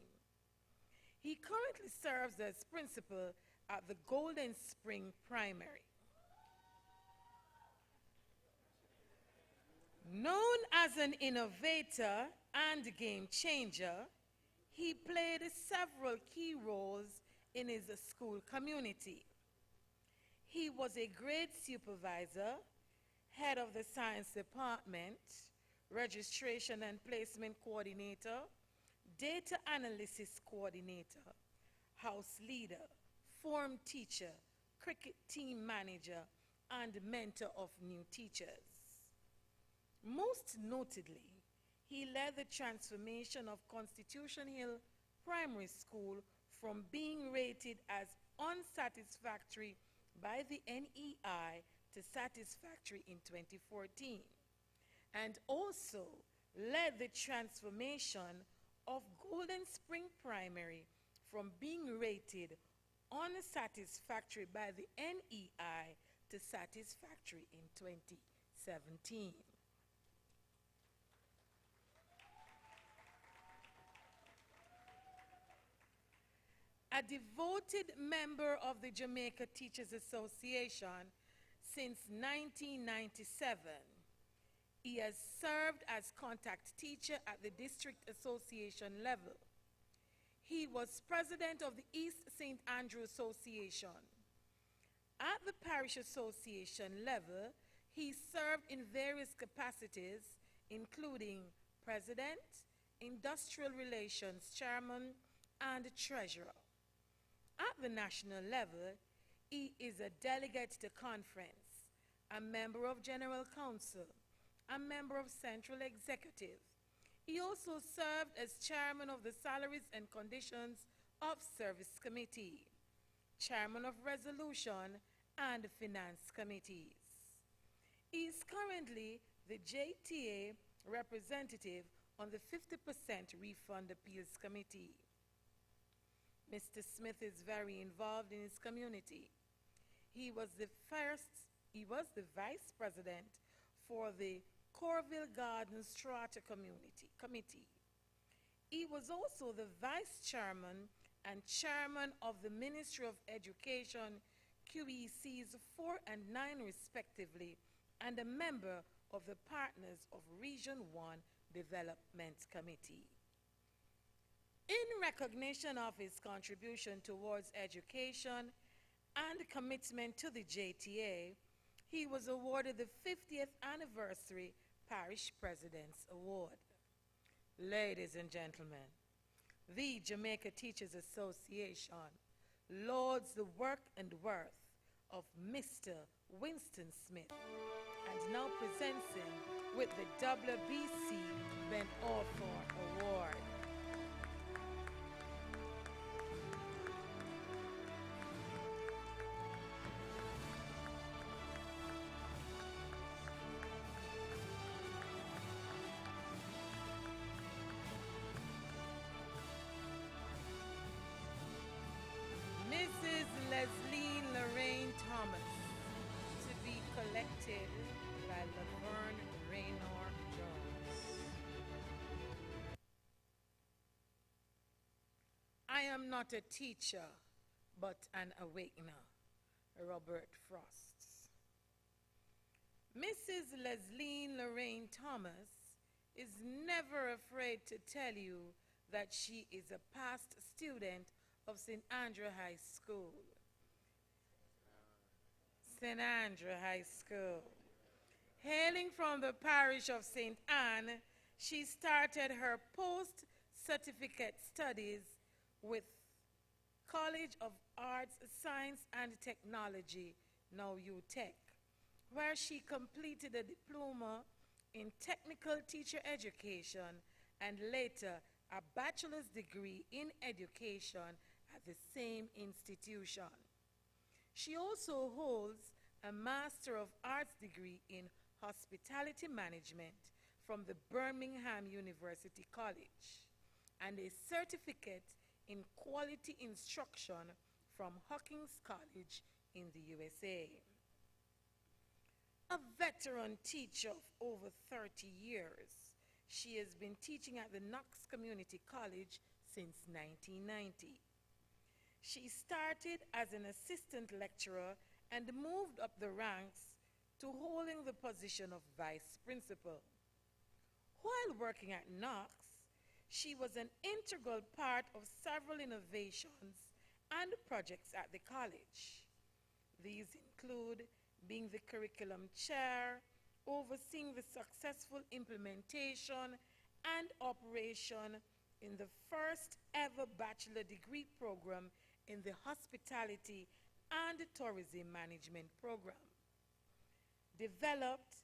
He currently serves as principal at the Golden Spring Primary. Known as an innovator and game changer, he played several key roles in his school community. He was a grade supervisor, head of the science department, registration and placement coordinator, data analysis coordinator, house leader, form teacher, cricket team manager, and mentor of new teachers. Most notably, he led the transformation of Constitution Hill Primary School from being rated as unsatisfactory by the NEI to satisfactory in 2014, and also led the transformation of Golden Spring Primary from being rated unsatisfactory by the NEI to satisfactory in 2017. A devoted member of the Jamaica Teachers Association since 1997, he has served as contact teacher at the district association level. He was president of the East St. Andrew Association. At the parish association level, he served in various capacities, including president, Industrial Relations Chairman and Treasurer. At the national level, he is a delegate to conference, a member of General Council, a member of Central Executive. He also served as chairman of the Salaries and Conditions of Service Committee, chairman of Resolution and Finance Committees. He is currently the JTA representative on the 50% Refund Appeals Committee. Mr. Smith is very involved in his community. He was the vice president for the Corville Gardens Strata Committee. He was also the vice chairman and chairman of the Ministry of Education QECs 4 and 9 respectively, and a member of the Partners of Region 1 Development Committee. In recognition of his contribution towards education and commitment to the JTA, he was awarded the 50th Anniversary Parish President's Award. Ladies and gentlemen, the Jamaica Teachers Association lauds the work and worth of Mr. Winston Smith and now presents him with the WBC Ben Orthorn Award. Mrs. Leslie Lorraine Thomas, to be collected by Laverne Raynor Jones. I am not a teacher, but an awakener. Robert Frost. Mrs. Leslie Lorraine Thomas is never afraid to tell you that she is a past student of St. Andrew High School. St. Andrew High School. Hailing from the parish of St. Anne, she started her post-certificate studies with College of Arts, Science and Technology, now UTech, where she completed a diploma in technical teacher education and later a bachelor's degree in education at the same institution. She also holds a Master of Arts degree in Hospitality Management from the Birmingham University College and a certificate in Quality Instruction from Hawkins College in the USA. A veteran teacher of over 30 years, she has been teaching at the Knox Community College since 1990. She started as an assistant lecturer and moved up the ranks to holding the position of vice principal. While working at Knox, she was an integral part of several innovations and projects at the college. These include being the curriculum chair, overseeing the successful implementation and operation in the first ever bachelor degree program in the Hospitality and Tourism Management program. Developed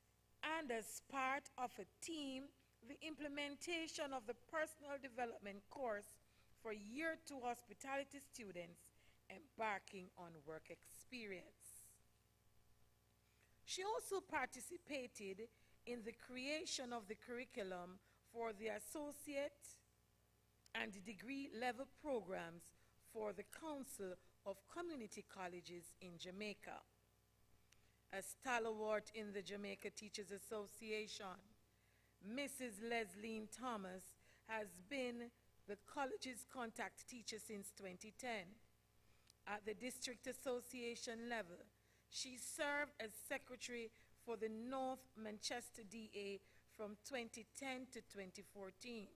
and as part of a team, the implementation of the personal development course for Year 2 hospitality students embarking on work experience. She also participated in the creation of the curriculum for the associate and degree level programs for the Council of Community Colleges in Jamaica. A stalwart in the Jamaica Teachers Association, Mrs. Leslie Thomas has been the college's contact teacher since 2010. At the district association level, she served as secretary for the North Manchester DA from 2010 to 2014.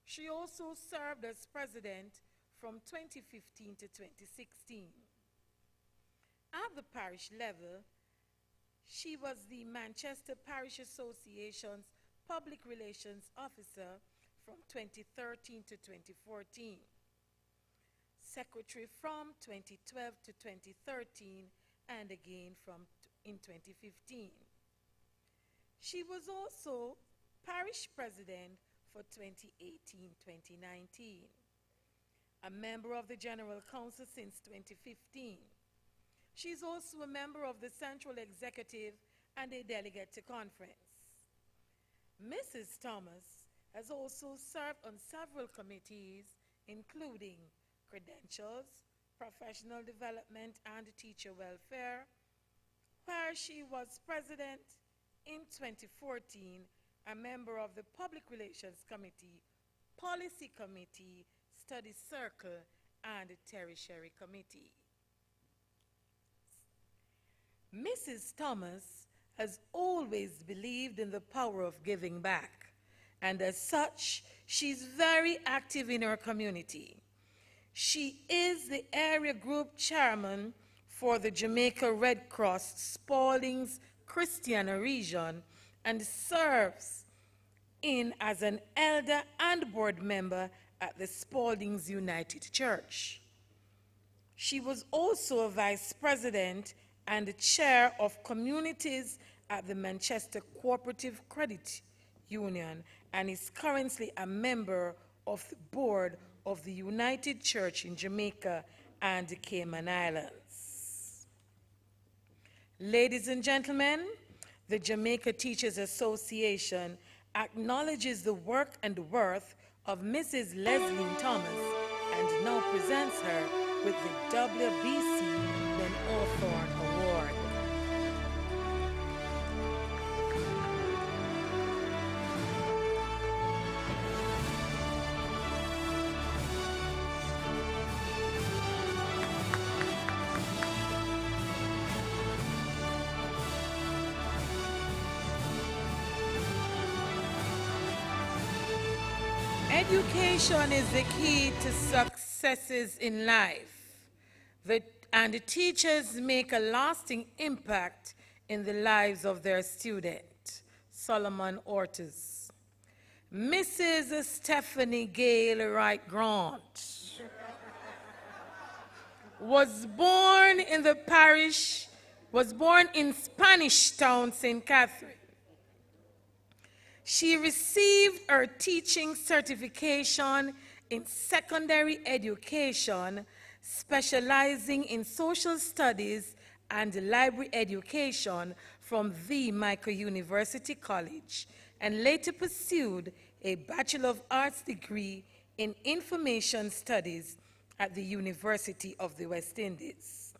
She also served as president from 2015 to 2016. At the parish level, she was the Manchester Parish Association's Public Relations Officer from 2013 to 2014, secretary from 2012 to 2013, and again in 2015. She was also parish president for 2018-2019, a member of the General Council since 2015. She's also a member of the Central Executive and a delegate to conference. Mrs. Thomas has also served on several committees, including credentials, professional development, and teacher welfare, where she was president in 2014, a member of the Public Relations Committee, Policy Committee, Study Circle, and Tertiary Committee. Mrs. Thomas has always believed in the power of giving back, and as such, she's very active in her community. She is the area group chairman for the Jamaica Red Cross Spalding's Christiana region and serves as an elder and board member at the Spalding's United Church. She was also a vice president and chair of communities at the Manchester Cooperative Credit Union and is currently a member of the board of the United Church in Jamaica and the Cayman Islands. Ladies and gentlemen, the Jamaica Teachers Association acknowledges the work and worth of Mrs. Leslie Thomas and now presents her with the WBC Ben Hawthorne Award. Education is the key to successes in life, and the teachers make a lasting impact in the lives of their students. Solomon Ortiz. Mrs. Stephanie Gale Wright Grant was born in Spanish Town, St. Catherine. She received her teaching certification in secondary education, specializing in social studies and library education from the Michael University College, and later pursued a Bachelor of Arts degree in Information Studies at the University of the West Indies.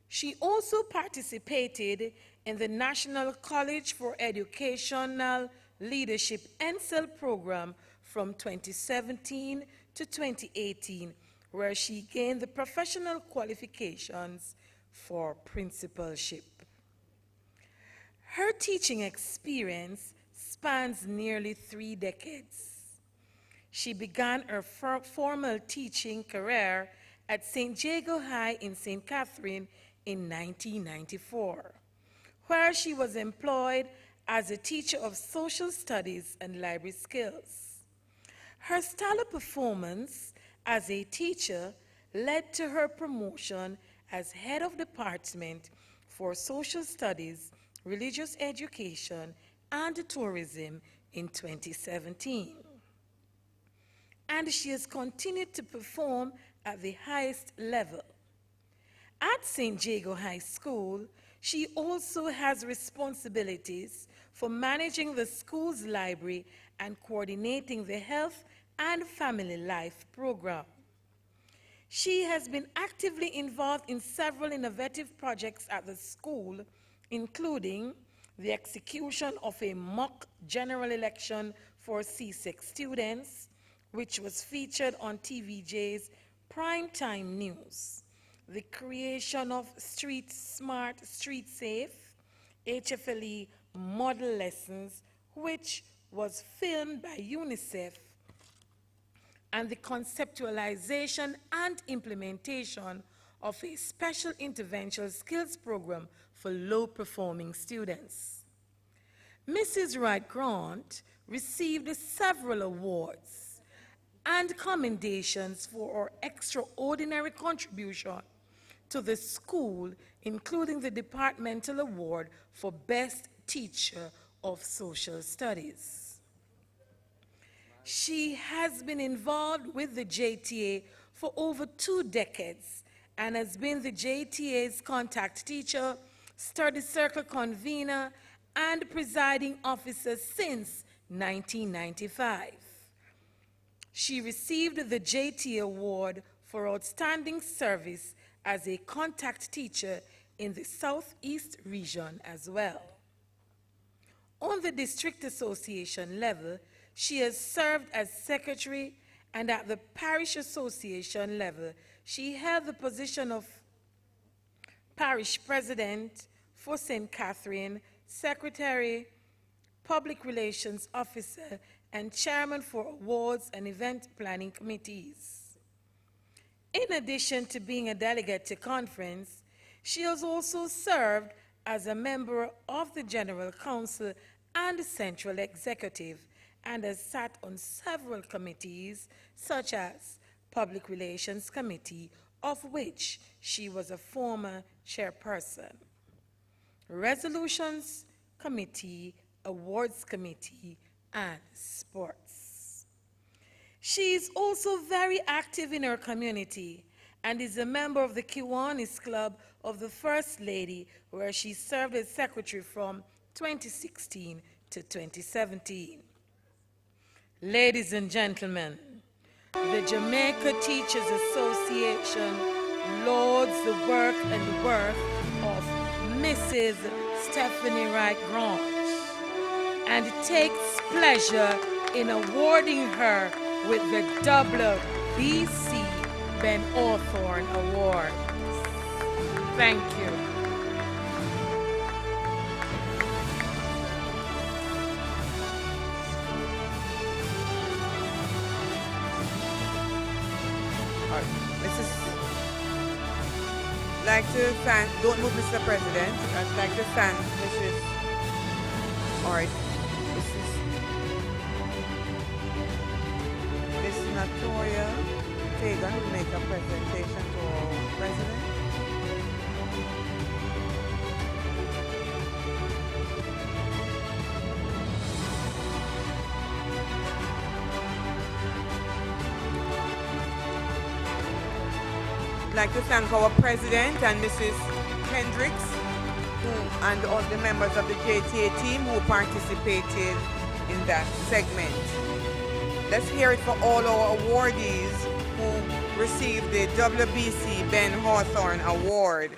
She also participated in the National College for Educational Leadership NSEL program from 2017 to 2018, where she gained the professional qualifications for principalship. Her teaching experience spans nearly 3 decades. She began her formal teaching career at St. Jago High in St. Catherine in 1994, where she was employed as a teacher of social studies and library skills. Her stellar performance as a teacher led to her promotion as head of department for social studies, religious education, and tourism in 2017. And she has continued to perform at the highest level. At St. Jago High School, she also has responsibilities for managing the school's library and coordinating the health and family life program. She has been actively involved in several innovative projects at the school, including the execution of a mock general election for C6 students, which was featured on TVJ's Primetime News, the creation of Street Smart, Street Safe, HFLE model lessons, which was filmed by UNICEF, and the conceptualization and implementation of a special intervention skills program for low-performing students. Mrs. Wright Grant received several awards and commendations for her extraordinary contribution to the school, including the Departmental Award for Best Teacher of Social Studies. She has been involved with the JTA for over 2 decades and has been the JTA's contact teacher, study circle convener, and presiding officer since 1995. She received the JTA Award for Outstanding Service as a contact teacher in the Southeast region as well. On the District Association level, she has served as secretary, and at the Parish Association level, she held the position of parish president for St. Catherine, secretary, public relations officer, and chairman for awards and event planning committees. In addition to being a delegate to conference, she has also served as a member of the General Council and the Central Executive, and has sat on several committees, such as Public Relations Committee, of which she was a former chairperson, Resolutions Committee, Awards Committee, and Sports. She is also very active in her community and is a member of the Kiwanis Club of the First Lady, where she served as secretary from 2016 to 2017. Ladies and gentlemen, the Jamaica Teachers Association lauds the work and worth of Mrs. Stephanie Wright Grant and takes pleasure in awarding her with the WBC Ben Hawthorne Award. Thank you. I'd like to thank, don't move, Mr. President. I'd like to thank Mrs. Miss Natoya Fagan will make a presentation to our President. I'd like to thank our President and Mrs. Hendricks and all the members of the JTA team who participated in that segment. Let's hear it for all our awardees who received the WBC Ben Hawthorne Award.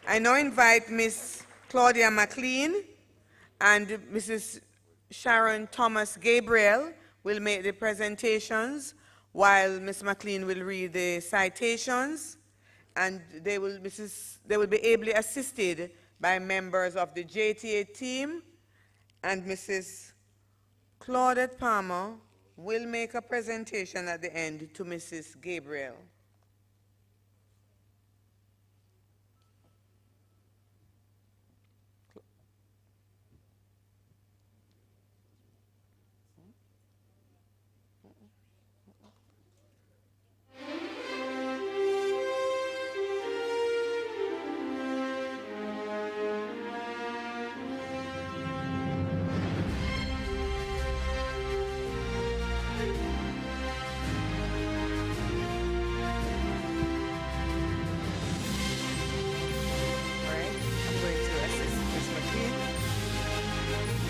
I now invite Miss Claudia McLean and Mrs. Sharon Thomas Gabriel will make the presentations, while Ms. McLean will read the citations, and they will be ably assisted by members of the JTA team, and Mrs. Claudette Palmer will make a presentation at the end to Mrs. Gabriel.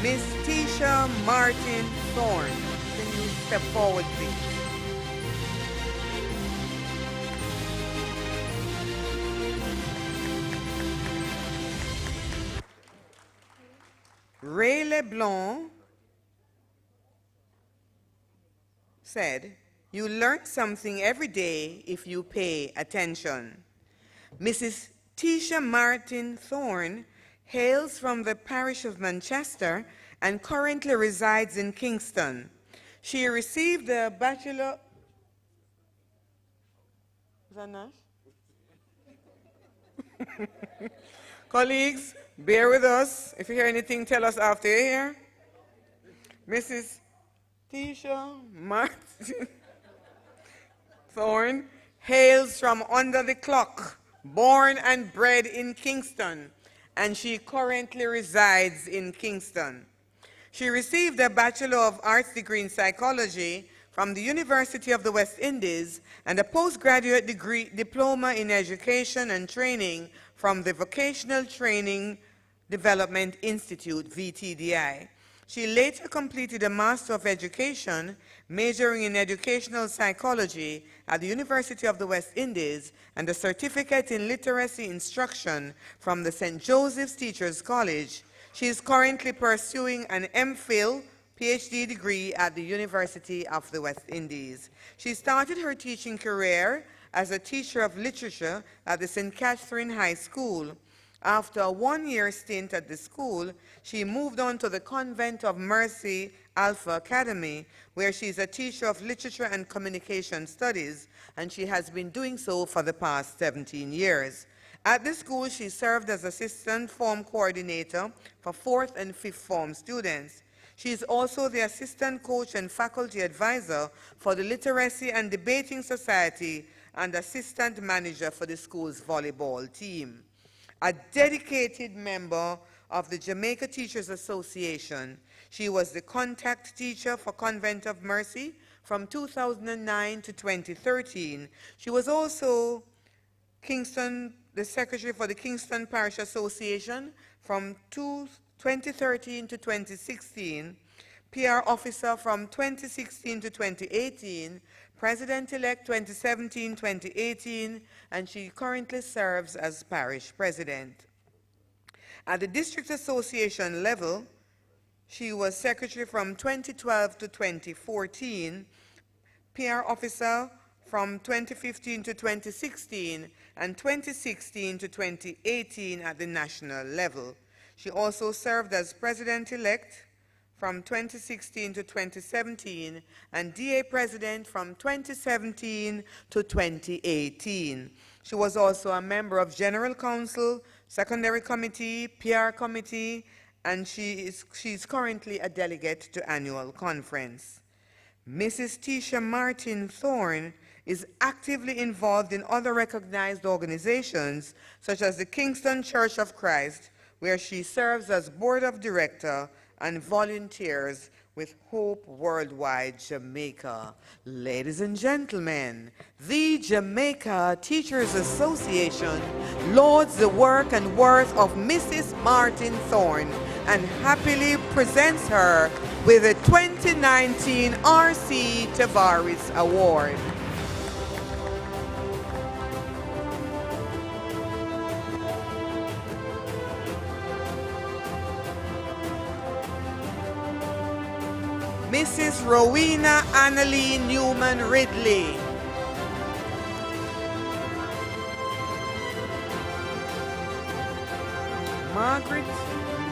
Miss Tisha Martin Thorne, can you step forward, please? Ray LeBlanc said, "You learn something every day if you pay attention." Mrs. Tisha Martin Thorne hails from the parish of Manchester and currently resides in Kingston. She received a Bachelor... Is that Nash? Colleagues, Bear with us. If you hear anything, tell us after you're here. Mrs. Tisha Martin Thorne hails from under the clock, born and bred in Kingston, and she currently resides in Kingston. She received a Bachelor of Arts degree in psychology from the University of the West Indies and a postgraduate degree diploma in education and training from the Vocational Training Development Institute, VTDI. She later completed a Master of Education, majoring in educational psychology at the University of the West Indies and a certificate in literacy instruction from the St. Joseph's Teachers College. She is currently pursuing an MPhil PhD degree at the University of the West Indies. She started her teaching career as a teacher of literature at the St. Catherine High School. After a one-year stint at the school, she moved on to the Convent of Mercy Alpha Academy, where she is a teacher of literature and communication studies, and she has been doing so for the past 17 years. At the school, she served as assistant form coordinator for 4th and 5th form students. She is also the assistant coach and faculty advisor for the Literacy and Debating Society and assistant manager for the school's volleyball team. A dedicated member of the Jamaica Teachers Association, she was the contact teacher for Convent of Mercy from 2009 to 2013. She was also the secretary for the Kingston Parish Association from 2013 to 2016, PR officer from 2016 to 2018, President-elect 2017-2018, and she currently serves as parish president. At the District Association level, she was secretary from 2012 to 2014, PR officer from 2015 to 2016, and 2016 to 2018 at the national level. She also served as president-elect from 2016 to 2017 and DA president from 2017 to 2018. She was also a member of General Council, Secondary Committee, PR Committee, and she's currently a delegate to annual conference. Mrs. Tisha Martin Thorne is actively involved in other recognized organizations such as the Kingston Church of Christ, where she serves as board of director and volunteers with Hope Worldwide Jamaica. Ladies and gentlemen, the Jamaica Teachers Association lauds the work and worth of Mrs. Martin Thorne and happily presents her with the 2019 R.C. Tavares Award. Mrs. Rowena Annalie Newman Ridley. Margaret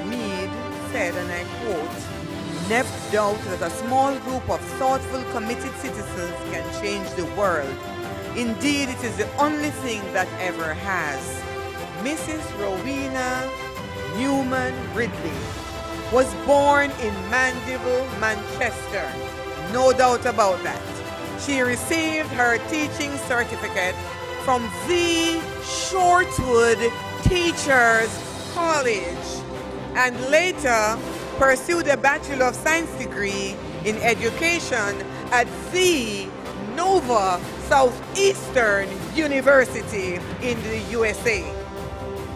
Mead said, and I quote, "Never doubt that a small group of thoughtful, committed citizens can change the world. Indeed, it is the only thing that ever has." Mrs. Rowena Newman Ridley was born in Mandeville, Manchester. No doubt about that. She received her teaching certificate from the Shortwood Teachers College and later pursued a Bachelor of Science degree in education at the Nova Southeastern University in the USA.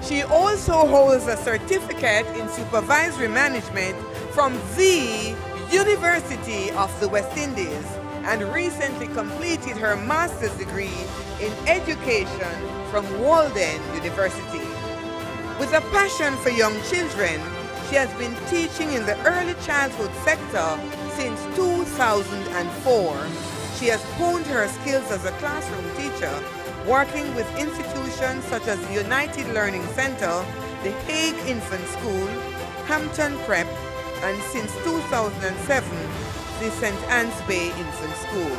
She also holds a certificate in supervisory management from the University of the West Indies and recently completed her master's degree in education from Walden University. With a passion for young children, she has been teaching in the early childhood sector since 2004. She has honed her skills as a classroom teacher, working with institutions such as the United Learning Center, the Hague Infant School, Hampton Prep, and since 2007, the St. Anne's Bay Infant School.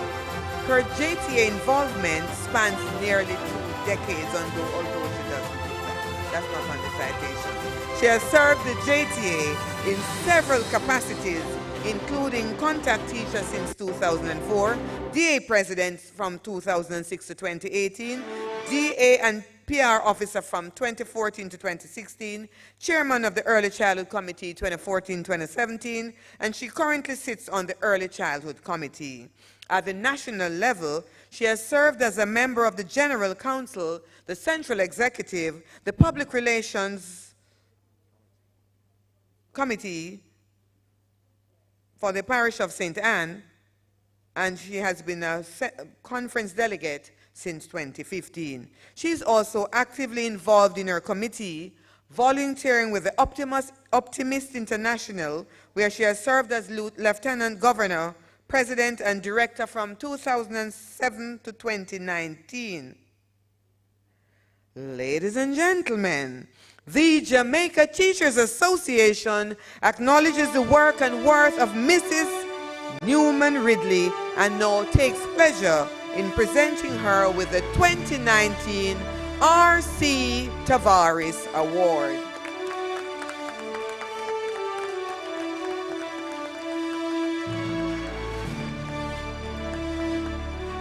Her JTA involvement spans nearly 2 decades, although she doesn't do that. That's not on the citation. She has served the JTA in several capacities, including contact teacher since 2004, DA president from 2006 to 2018, DA and PR officer from 2014 to 2016, chairman of the Early Childhood Committee 2014-2017, and she currently sits on the Early Childhood Committee. At the national level, she has served as a member of the General Council, the Central Executive, the Public Relations Committee for the Parish of St. Anne, and she has been a conference delegate since 2015. She's also actively involved in her committee, volunteering with the Optimist International, where she has served as Lieutenant Governor, President, and Director from 2007 to 2019. Ladies and gentlemen, the Jamaica Teachers Association acknowledges the work and worth of Mrs. Newman Ridley and now takes pleasure in presenting her with the 2019 R.C. Tavares Award.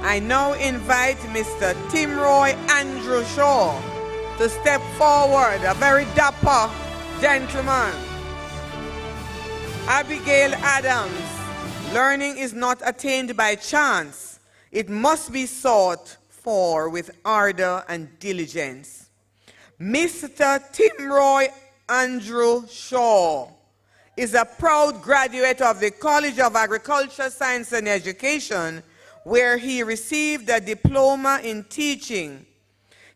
I now invite Mr. Timroy Andrew Shaw to step forward, a very dapper gentleman. Abigail Adams, learning is not attained by chance. It must be sought for with ardor and diligence. Mr. Timroy Andrew Shaw is a proud graduate of the College of Agriculture, Science and Education, where he received a diploma in teaching.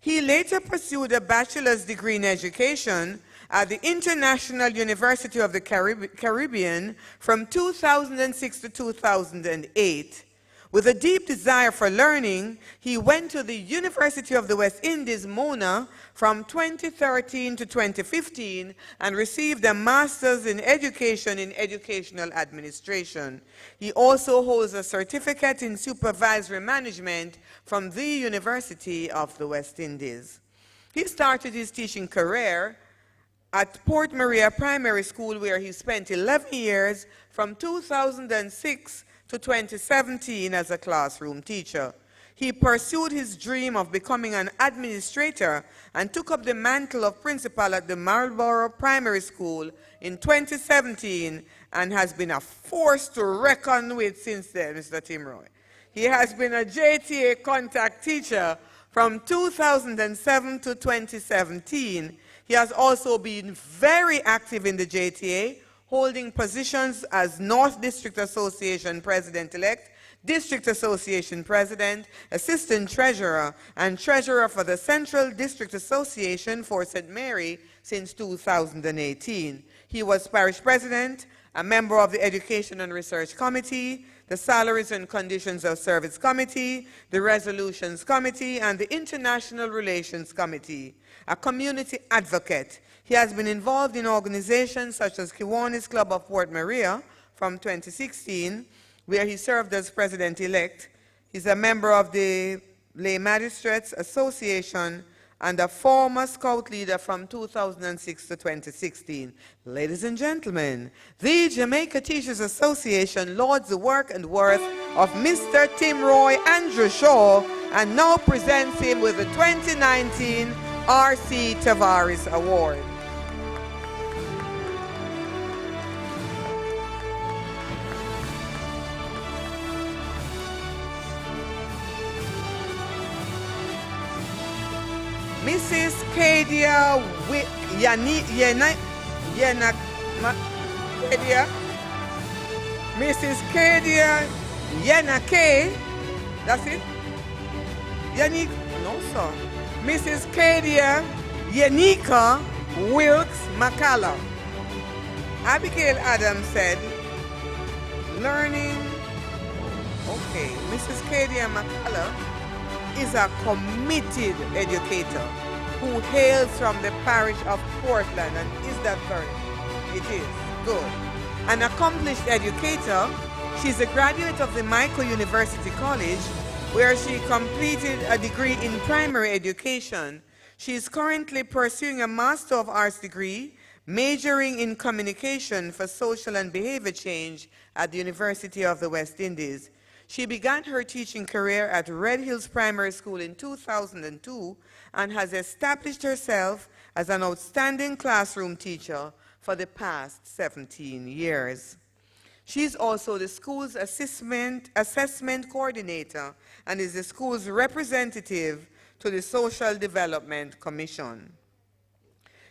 He later pursued a bachelor's degree in education at the International University of the Caribbean from 2006 to 2008. With a deep desire for learning, he went to the University of the West Indies, Mona, from 2013 to 2015 and received a master's in education in educational administration. He also holds a certificate in supervisory management from the University of the West Indies. He started his teaching career at Port Maria Primary School, where he spent 11 years from 2006 to 2017 as a classroom teacher. He pursued his dream of becoming an administrator and took up the mantle of principal at the Marlborough Primary School in 2017 and has been a force to reckon with since then, Mr. Timroy. He has been a JTA contact teacher from 2007 to 2017. He has also been very active in the JTA, holding positions as North District Association President-elect, District Association President, Assistant Treasurer, and Treasurer for the Central District Association for St. Mary since 2018. He was Parish President, a member of the Education and Research Committee, the Salaries and Conditions of Service Committee, the Resolutions Committee, and the International Relations Committee. A community advocate, he has been involved in organizations such as Kiwanis Club of Port Maria from 2016, where he served as president-elect. He's a member of the Lay Magistrates Association and a former Scout leader from 2006 to 2016. Ladies and gentlemen, the Jamaica Teachers Association lauds the work and worth of Mr. Timroy Andrew Shaw and now presents him with the 2019 R.C. Tavares Award. Mrs. Kadia Mrs. Kadia Yenake, that's it? Yanik, no sir. Mrs. Kadia Yanika Wilkes Macalla. Abigail Adams said, learning, okay, Mrs. Kadia Macalla is a committed educator who hails from the parish of Portland, and is that correct? It is. Good. An accomplished educator, she's a graduate of the Michael University College, where she completed a degree in primary education. She is currently pursuing a Master of Arts degree, majoring in communication for social and behavior change at the University of the West Indies. She began her teaching career at Red Hills Primary School in 2002 and has established herself as an outstanding classroom teacher for the past 17 years. She's also the school's assessment coordinator and is the school's representative to the Social Development Commission.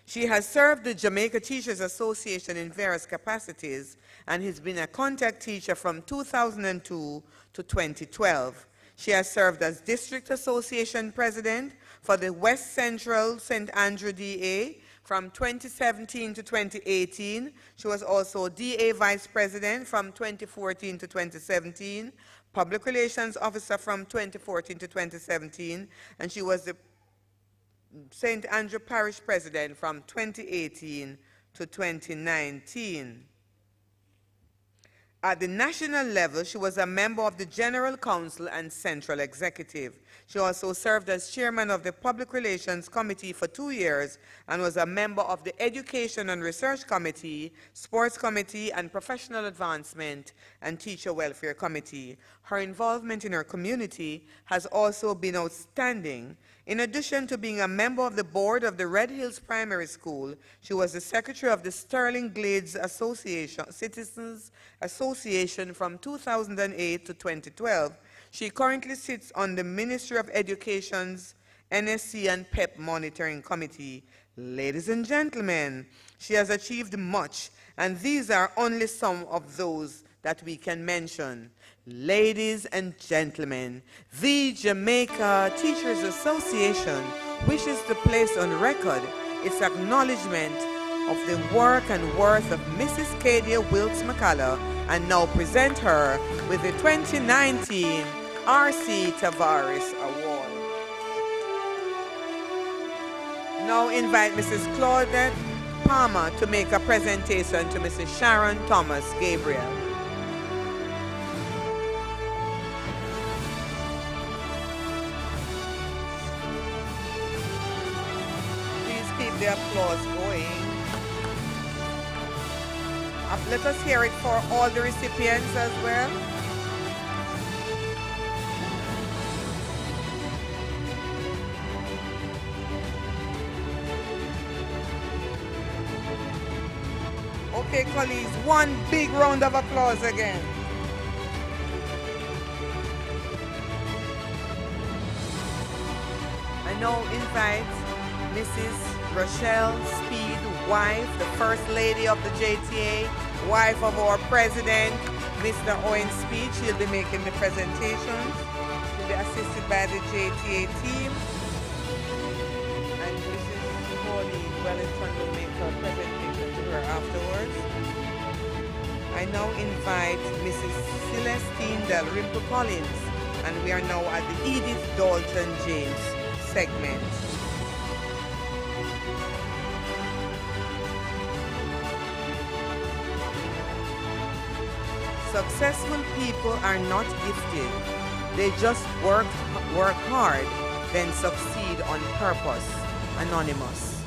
She has served the Jamaica Teachers Association in various capacities and has been a contact teacher from 2002 to 2012. She has served as District Association President for the West Central St. Andrew DA from 2017 to 2018. She was also DA Vice President from 2014 to 2017, Public Relations Officer from 2014 to 2017, and she was the St. Andrew Parish President from 2018 to 2019. At the national level, she was a member of the General Council and Central Executive. She also served as chairman of the Public Relations Committee for 2 years and was a member of the Education and Research Committee, Sports Committee, and Professional Advancement and Teacher Welfare Committee. Her involvement in her community has also been outstanding. In addition to being a member of the board of the Red Hills Primary School, she was the secretary of the Sterling Glades Citizens Association from 2008 to 2012. She currently sits on the Ministry of Education's NSC and PEP Monitoring Committee. Ladies and gentlemen, she has achieved much, and these are only some of those that we can mention. Ladies and gentlemen, the Jamaica Teachers Association wishes to place on record its acknowledgement of the work and worth of Mrs. Cadia Wilkes McCullough and now present her with the 2019 R.C. Tavares Award. Now invite Mrs. Claudette Palmer to make a presentation to Mrs. Sharon Thomas Gabriel. The applause going. Let us hear it for all the recipients as well. Okay, colleagues, one big round of applause again. I now invite Mrs. Rochelle Speed, wife, the First Lady of the JTA, wife of our President, Mr. Owen Speed. She'll be making the presentations. She'll be assisted by the JTA team. And Mrs. Pauline Wellington will make her presentation to her afterwards. I now invite Mrs. Celestine Dalrymple Collins, and we are now at the Edith Dalton James segment. Successful people are not gifted. They just work hard, then succeed on purpose. Anonymous.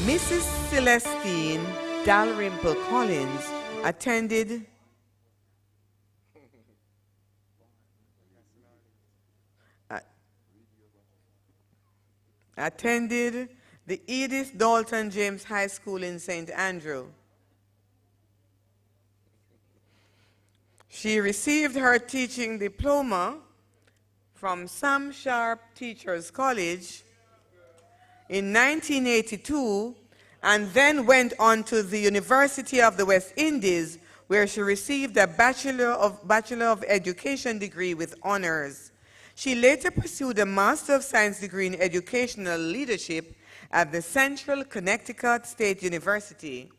Mrs. Celestine Dalrymple Collins attended the Edith Dalton James High School in St. Andrew. She received her teaching diploma from Sam Sharp Teachers College in 1982 and then went on to the University of the West Indies, where she received a Bachelor of Education degree with honors. She later pursued a Master of Science degree in Educational Leadership at the Central Connecticut State University.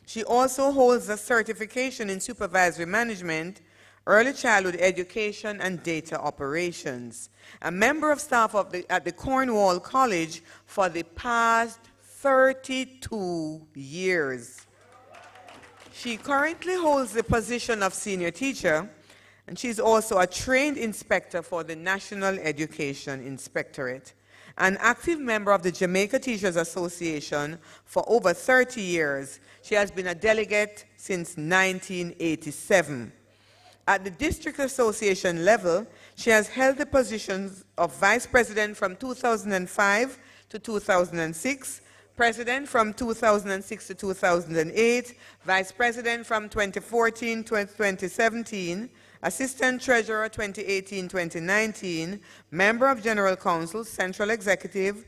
She also holds a certification in Supervisory Management, Early Childhood Education, and Data Operations. A member of staff at the Cornwall College for the past 32 years. She currently holds the position of Senior Teacher, and she's also a trained inspector for the National Education Inspectorate. An active member of the Jamaica Teachers Association for over 30 years, she has been a delegate since 1987. At the District Association level, she has held the positions of Vice President from 2005 to 2006, President from 2006 to 2008, Vice President from 2014 to 2017, Assistant Treasurer 2018-2019, Member of General Council, Central Executive,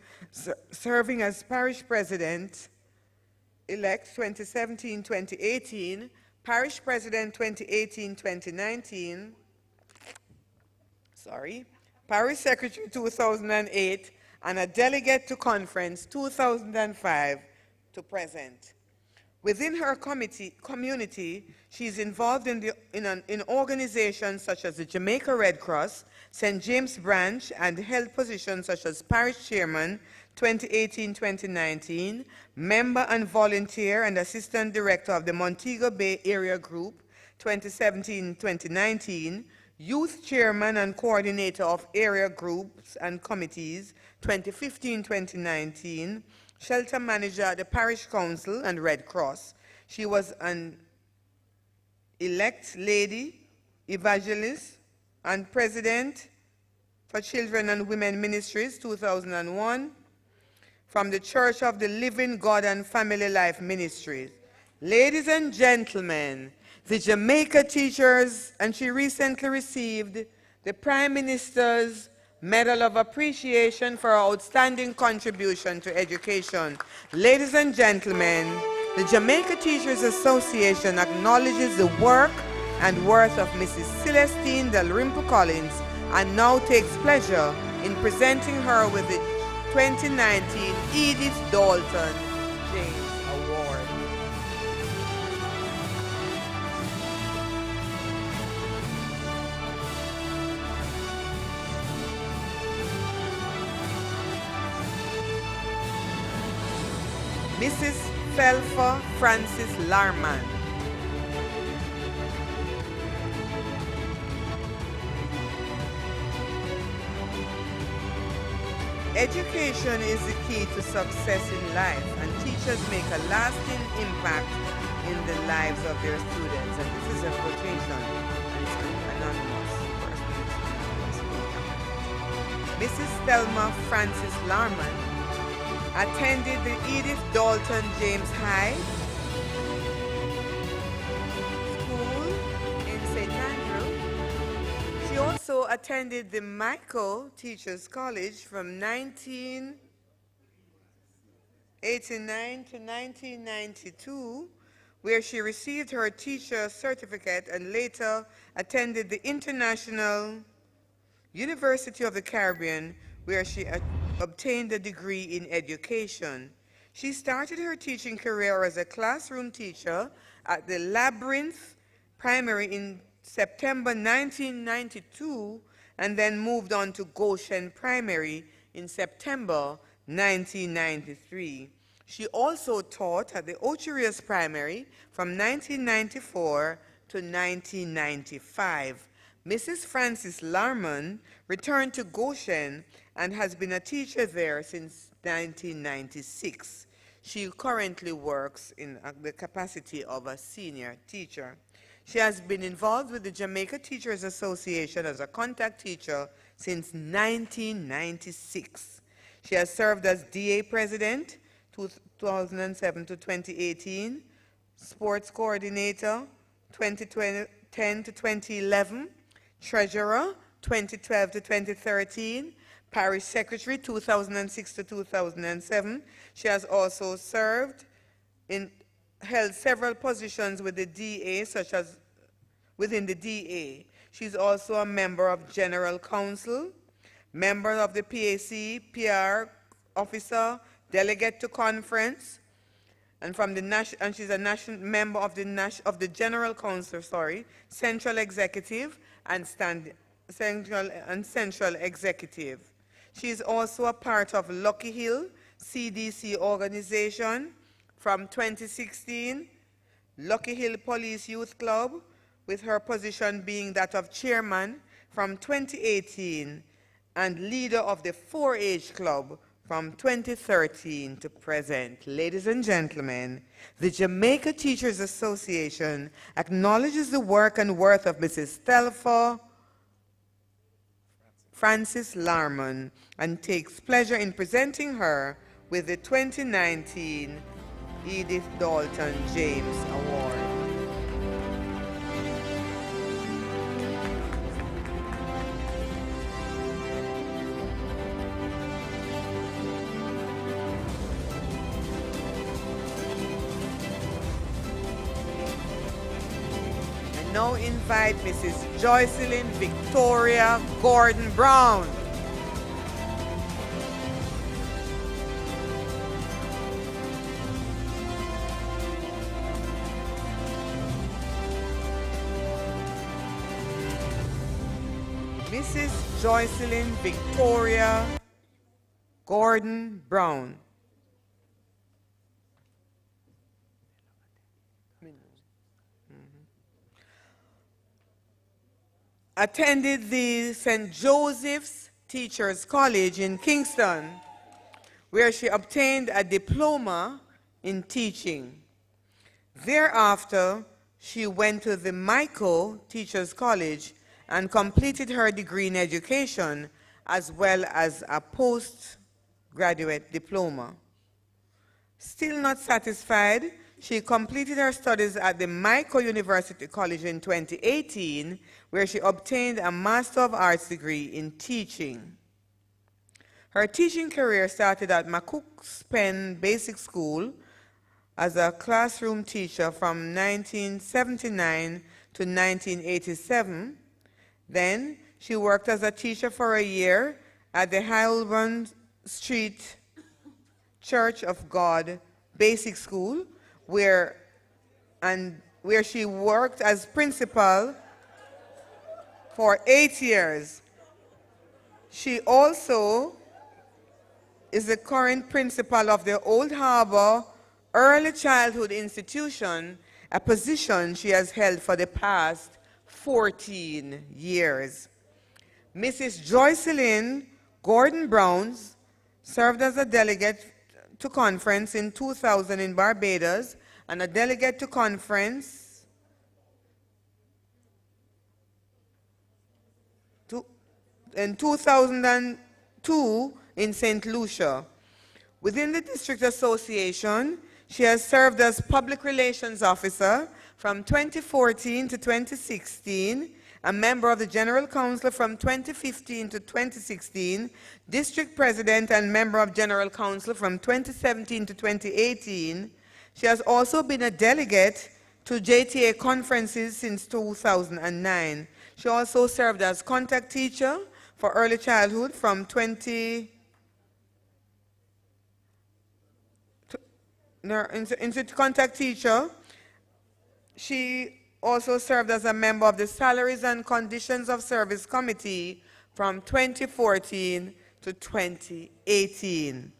serving as Parish President-elect 2017-2018, Parish President 2018-2019, Parish Secretary 2008, and a delegate to conference 2005 to present. Within her community, she is involved in organizations such as the Jamaica Red Cross, St. James Branch, and held positions such as Parish Chairman 2018-2019, Member and Volunteer and Assistant Director of the Montego Bay Area Group 2017-2019, Youth Chairman and Coordinator of Area Groups and Committees 2015-2019, Shelter Manager at the Parish Council and Red Cross. She was an elect lady, evangelist, and President for Children and Women Ministries 2001 from the Church of the Living God and Family Life Ministries. Ladies and gentlemen, the Jamaica Teachers, and she recently received the Prime Minister's Medal of Appreciation for her outstanding contribution to education. Ladies and gentlemen, the Jamaica Teachers Association acknowledges the work and worth of Mrs. Celestine Dalrymple Collins and now takes pleasure in presenting her with the 2019 Edith Dalton James Award. Mrs. Felfa Francis Larman. Education is the key to success in life, and teachers make a lasting impact in the lives of their students. And this is a quotation, and it's anonymous. Mrs. Thelma Francis Larman attended the Edith Dalton James High School in St. Andrew. She also attended the Michael Teachers College from 1989 to 1992, where she received her teacher certificate and later attended the International University of the Caribbean, where she obtained a degree in education. She started her teaching career as a classroom teacher at the Labyrinth Primary in September 1992 and then moved on to Goshen Primary in September 1993. She also taught at the Ocherius Primary from 1994 to 1995. Mrs. Francis Larman returned to Goshen and has been a teacher there since 1996. She currently works in the capacity of a senior teacher. She has been involved with the Jamaica Teachers Association as a contact teacher since 1996. She has served as DA President 2007 to 2018, Sports Coordinator 2010 to 2011, Treasurer 2012 to 2013, Parish Secretary 2006 to 2007. She has also held several positions with the DA, such as within the DA. She's also a member of General Council, member of the PAC, PR officer, delegate to conference, and she's a national member of the General Council, Central Executive and Central Executive. She is also a part of Lucky Hill CDC organization from 2016, Lucky Hill Police Youth Club, with her position being that of chairman from 2018, and leader of the 4-H Club from 2013 to present. Ladies and gentlemen, the Jamaica Teachers Association acknowledges the work and worth of Mrs. Telfa Francis Larman and takes pleasure in presenting her with the 2019 Edith Dalton James Award. I now invite Mrs. Joycelyn Victoria Gordon Brown. Mrs. Joycelyn Victoria Gordon Brown. Attended the St. Joseph's Teachers College in Kingston, where she obtained a diploma in teaching. Thereafter, she went to the Michael Teachers College and completed her degree in education as well as a postgraduate diploma. Still not satisfied, she completed her studies at the Michael University College in 2018, where she obtained a Master of Arts degree in teaching. Her teaching career started at McCook's Pen Basic School as a classroom teacher from 1979 to 1987. Then she worked as a teacher for a year at the Highland Street Church of God Basic School, where she worked as principal for 8 years. She also is the current principal of the Old Harbor Early Childhood Institution, a position she has held for the past 14 years. Mrs. Joycelyn Gordon Brown served as a delegate to conference in 2000 in Barbados and a delegate to conference in 2002 in St. Lucia. Within the District Association, she has served as Public Relations Officer from 2014 to 2016, a member of the General Council from 2015 to 2016, District President and member of General Council from 2017 to 2018. She has also been a delegate to JTA conferences since 2009. She also served as contact teacher for early childhood from contact teacher. She also served as a member of the Salaries and Conditions of Service Committee from 2014 to 2018.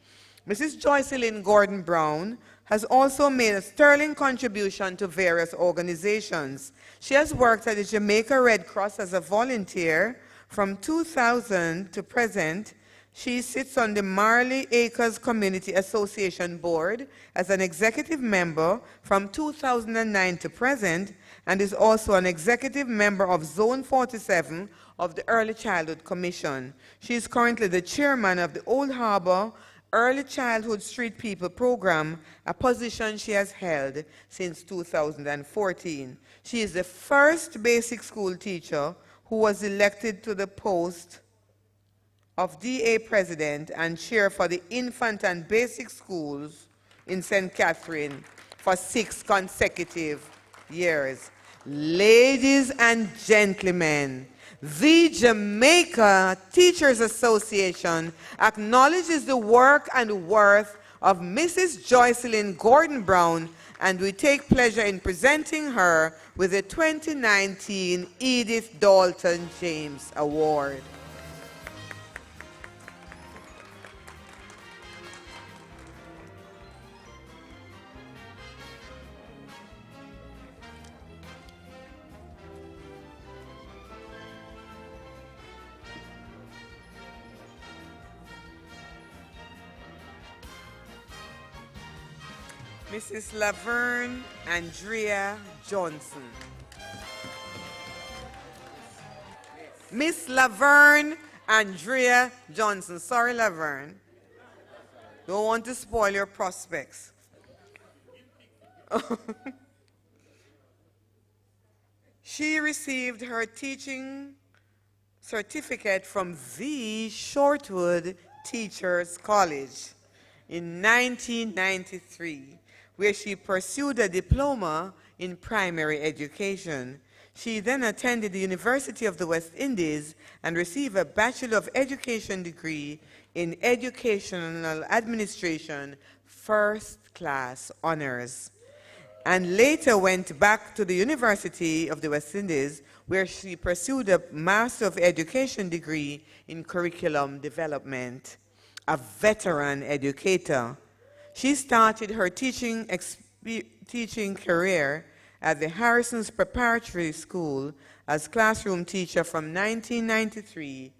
Mrs. Joycelyn Gordon Brown has also made a sterling contribution to various organizations. She has worked at the Jamaica Red Cross as a volunteer from 2000 to present. She sits on the Marley Acres Community Association Board as an executive member from 2009 to present, and is also an executive member of Zone 47 of the Early Childhood Commission. She is currently the chairman of the Old Harbor Early Childhood Street People Program, a position she has held since 2014. She is the first basic school teacher who was elected to the post of DA President and Chair for the Infant and Basic Schools in St. Catherine for 6 consecutive years. Ladies and gentlemen, the Jamaica Teachers Association acknowledges the work and worth of Mrs. Joycelyn Gordon Brown, and we take pleasure in presenting her with the 2019 Edith Dalton James Award. Mrs. Laverne Andrea Johnson. Miss Laverne Andrea Johnson. Sorry, Laverne. Don't want to spoil your prospects. She received her teaching certificate from the Shortwood Teachers College in 1993, where she pursued a diploma in primary education. She then attended the University of the West Indies and received a Bachelor of Education degree in Educational Administration, first class honors, and later went back to the University of the West Indies, where she pursued a Master of Education degree in Curriculum Development. A veteran educator, she started her teaching career at the Harrison's Preparatory School as classroom teacher from 1993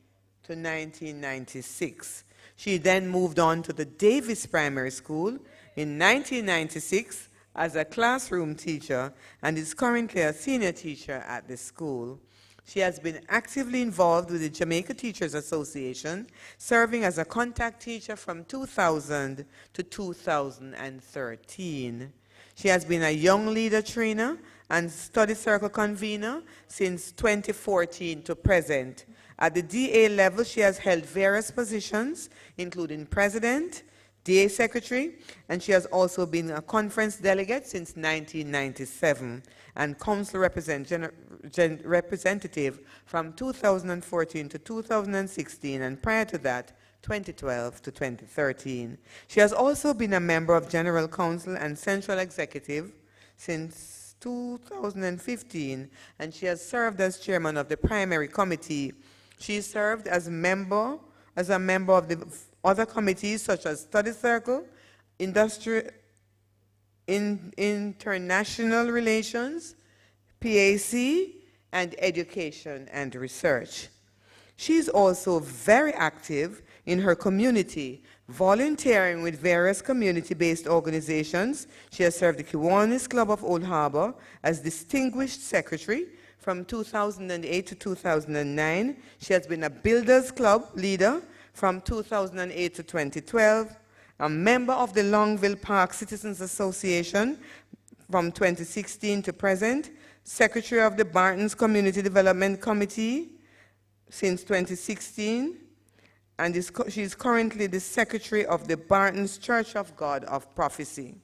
to 1996. She then moved on to the Davis Primary School in 1996 as a classroom teacher and is currently a senior teacher at the school. She has been actively involved with the Jamaica Teachers Association, serving as a contact teacher from 2000 to 2013. She has been a young leader trainer and study circle convener since 2014 to present. At the DA level, she has held various positions, including president, DA secretary, and she has also been a conference delegate since 1997 and council representative from 2014 to 2016, and prior to that, 2012 to 2013. She has also been a member of General Council and Central Executive since 2015, and she has served as chairman of the primary committee. She served as a member of the other committees such as Study Circle, International Relations, PAC, and Education and Research. She's also very active in her community, volunteering with various community-based organizations. She has served the Kiwanis Club of Old Harbor as Distinguished Secretary from 2008 to 2009. She has been a Builders Club leader from 2008 to 2012, a member of the Longville Park Citizens Association from 2016 to present, Secretary of the Barton's Community Development Committee since 2016, and she is currently the Secretary of the Barton's Church of God of Prophecy.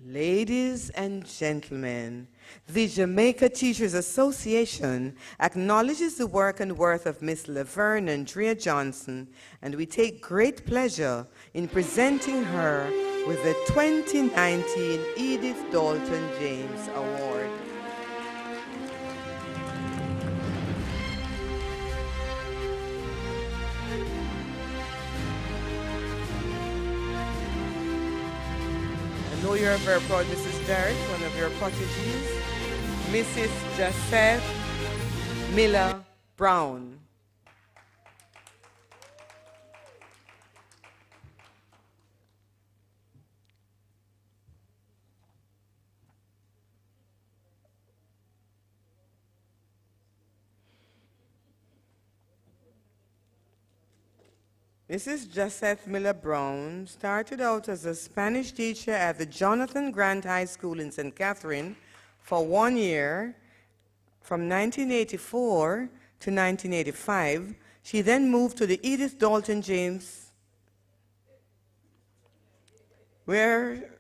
Ladies and gentlemen, the Jamaica Teachers Association acknowledges the work and worth of Miss Laverne Andrea Johnson, and we take great pleasure in presenting her with the 2019 Edith Dalton James Award. I know you're very proud, Mrs. Derrick, one of your proteges, Mrs. Joseph Miller Brown. Mrs. Joseph Miller Brown started out as a Spanish teacher at the Jonathan Grant High School in St. Catherine for 1 year, from 1984 to 1985. She then moved to the Edith Dalton James, where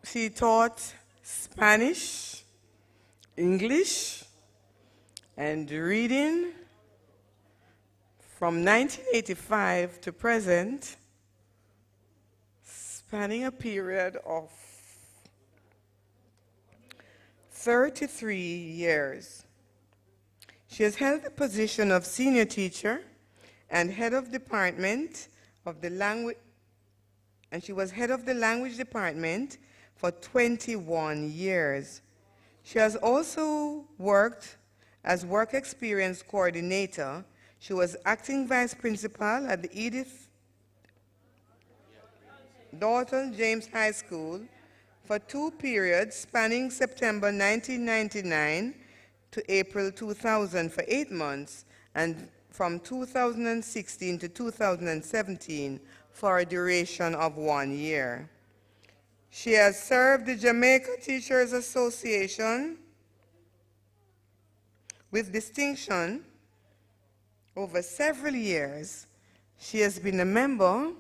she taught Spanish, English, and reading from 1985 to present, spanning a period of 33 years. She has held the position of senior teacher and head of department of the language, and she was head of the language department for 21 years. She has also worked as work experience coordinator. She was acting vice principal at the Edith Dalton James High School for 2 periods spanning September 1999 to April 2000 for 8 months, and from 2016 to 2017 for a duration of 1 year. She has served the Jamaica Teachers Association with distinction over several years. She has been a member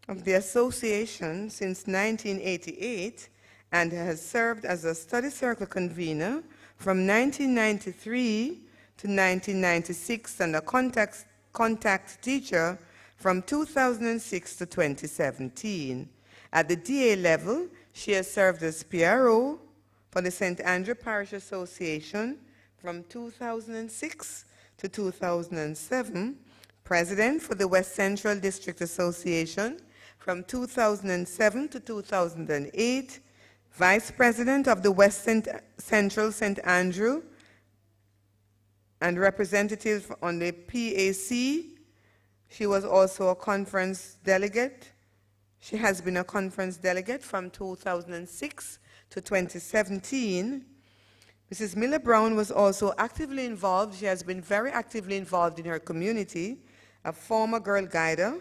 of the association since 1988 and has served as a study circle convener from 1993 to 1996 and a contact teacher from 2006 to 2017. At the DA level, she has served as PRO for the St. Andrew Parish Association from 2006 to 2007, President for the West Central District Association from 2007 to 2008, Vice President of the West Central St. Andrew, and representative on the PAC. She was also a conference delegate. She has been a conference delegate from 2006 to 2017. Mrs. Miller Brown was also actively involved. She has been very actively involved in her community, a former Girl Guider.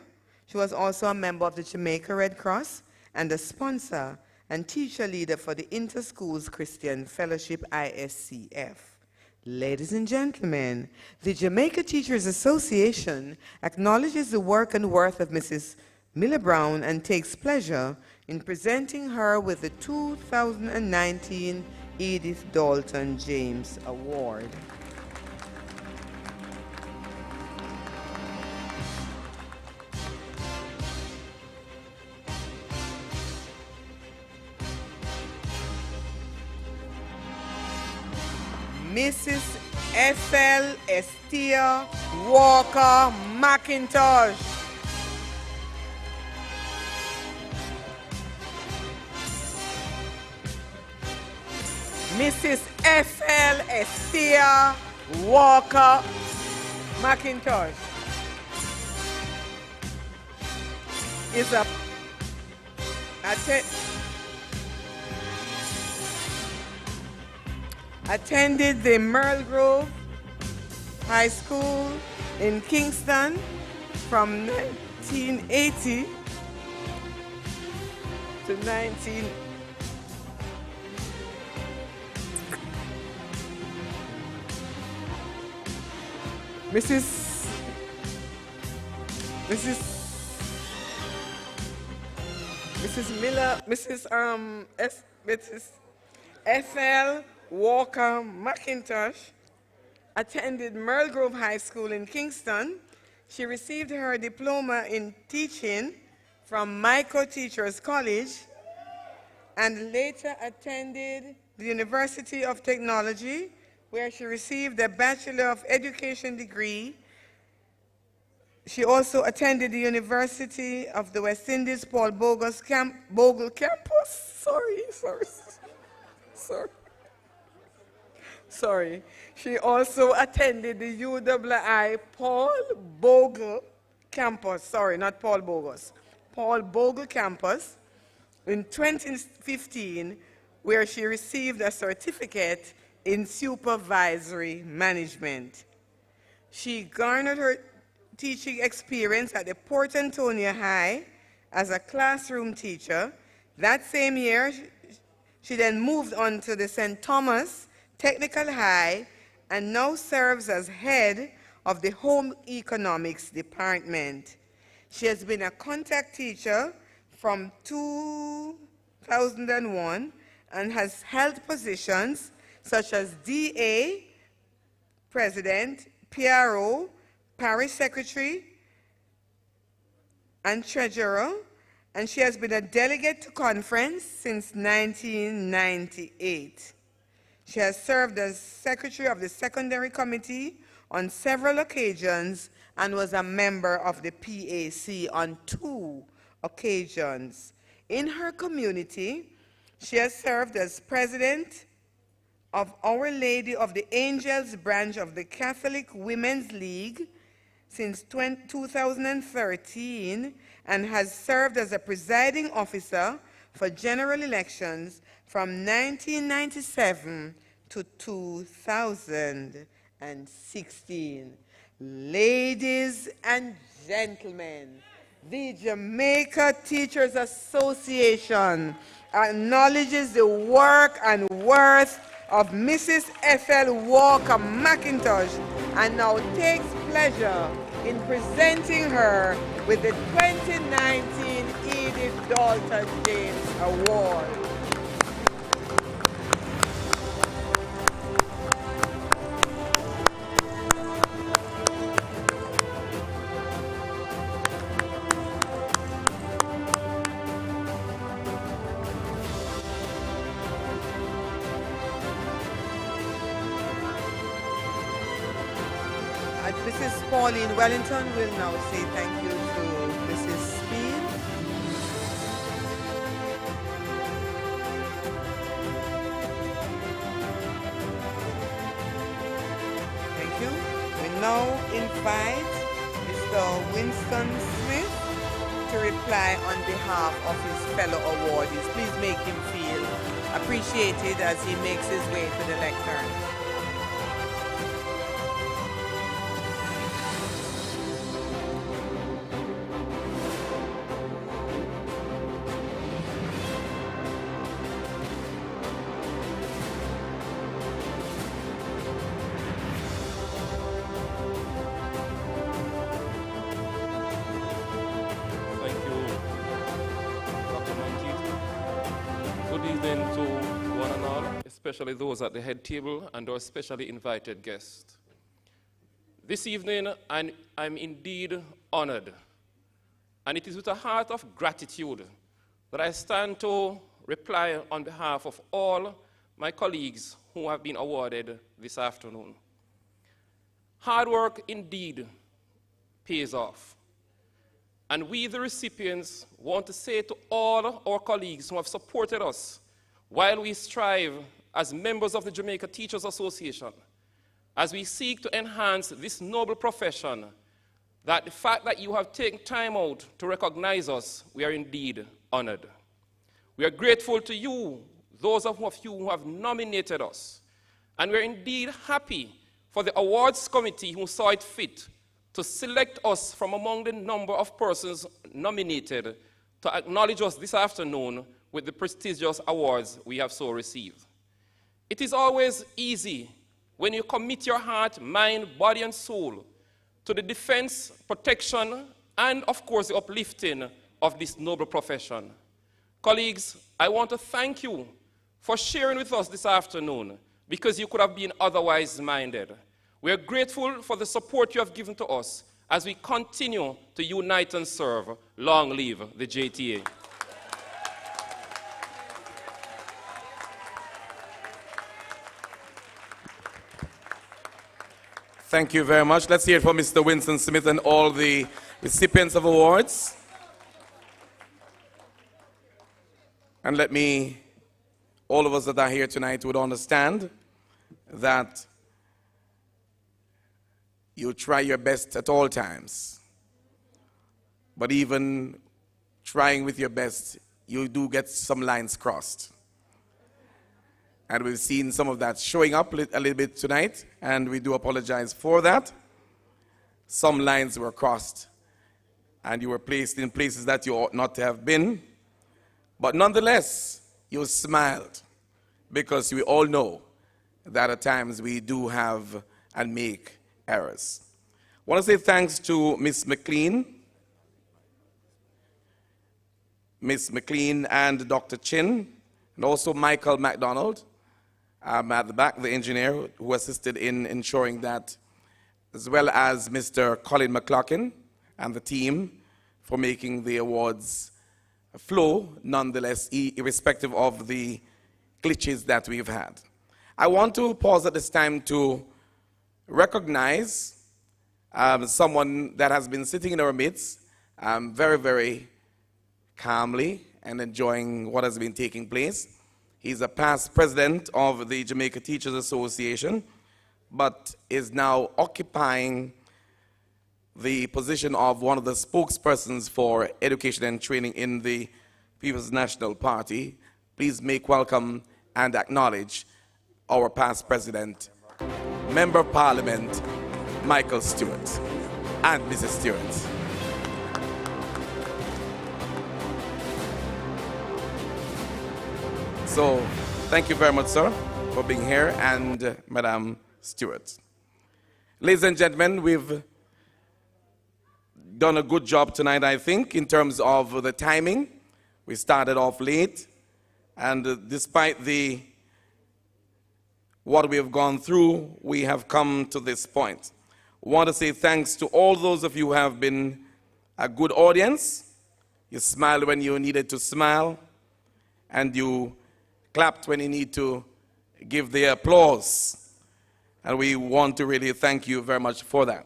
She was also a member of the Jamaica Red Cross and a sponsor and teacher leader for the Interschools Christian Fellowship, ISCF. Ladies and gentlemen, the Jamaica Teachers Association acknowledges the work and worth of Mrs. Miller Brown and takes pleasure in presenting her with the 2019 Edith Dalton James Award. Mrs. Ethel Estia Walker McIntosh. Mrs. Ethel Estia Walker McIntosh is attended the Merle Grove High School in Kingston from 1980 to 19... Mrs. Miller, Mrs. Ethel Walker McIntosh attended Merle Grove High School in Kingston. She received her diploma in teaching from Micro Teachers College and later attended the University of Technology, where she received a Bachelor of Education degree. She also attended the University of the West Indies Paul Bogle campus. Sorry. She also attended the UWI Paul Bogle campus. Sorry, not Paul Bogus. Paul Bogle campus in 2015, where she received a certificate in supervisory management. She garnered her teaching experience at the Port Antonio High as a classroom teacher. That same year, she then moved on to the St. Thomas Technical High and now serves as head of the Home Economics Department. She has been a contact teacher from 2001 and has held positions such as DA, President, PRO, Parish Secretary, and Treasurer, and she has been a delegate to conference since 1998. She has served as Secretary of the Secondary Committee on several occasions and was a member of the PAC on 2 occasions. In her community, she has served as President of Our Lady of the Angels branch of the Catholic Women's League since 2013 and has served as a presiding officer for general elections from 1997 to 2016. Ladies and gentlemen, the Jamaica Teachers Association acknowledges the work and worth of Mrs. Ethel Walker McIntosh and now takes pleasure in presenting her with the 2019 Edith Dalton James Award. Mrs. Pauline Wellington will now say thank you to Mrs. Speed. Thank you. We now invite Mr. Winston Smith to reply on behalf of his fellow awardees. Please make him feel appreciated as he makes his way to the lectern. Especially those at the head table and our specially invited guests. This evening, I'm indeed honored, and it is with a heart of gratitude that I stand to reply on behalf of all my colleagues who have been awarded this afternoon. Hard work indeed pays off, and we, the recipients, want to say to all our colleagues who have supported us while we strive as members of the Jamaica Teachers Association, as we seek to enhance this noble profession, that the fact that you have taken time out to recognize us, we are indeed honored. We are grateful to you, those of you who have nominated us, and we are indeed happy for the awards committee who saw it fit to select us from among the number of persons nominated to acknowledge us this afternoon with the prestigious awards we have so received. It is always easy when you commit your heart, mind, body, and soul to the defense, protection, and of course the uplifting of this noble profession. Colleagues, I want to thank you for sharing with us this afternoon because you could have been otherwise minded. We are grateful for the support you have given to us as we continue to unite and serve. Long live the JTA. Thank you very much. Let's hear it from Mr. Winston Smith and all the recipients of awards. And let me, all of us that are here tonight would understand that you try your best at all times. But even trying with your best, you do get some lines crossed. And we've seen some of that showing up a little bit tonight, and we do apologize for that. Some lines were crossed, and you were placed in places that you ought not to have been. But nonetheless, you smiled, because we all know that at times we do have and make errors. I want to say thanks to Miss McLean and Dr. Chin, and also Michael MacDonald. At the back, the engineer who assisted in ensuring that, as well as Mr. Colin McLaughlin and the team for making the awards flow, nonetheless, irrespective of the glitches that we've had. I want to pause at this time to recognize someone that has been sitting in our midst very, very calmly and enjoying what has been taking place. He's a past president of the Jamaica Teachers Association, but is now occupying the position of one of the spokespersons for education and training in the People's National Party, please make welcome and acknowledge our past president, Member of Parliament, Michael Stewart, and Mrs. Stewart. So, thank you very much, sir, for being here, and Madam Stewart. Ladies and gentlemen, we've done a good job tonight, I think, in terms of the timing. We started off late, and despite what we have gone through, we have come to this point. I want to say thanks to all those of you who have been a good audience. You smiled when you needed to smile, and you clapped when you need to give the applause. And we want to really thank you very much for that.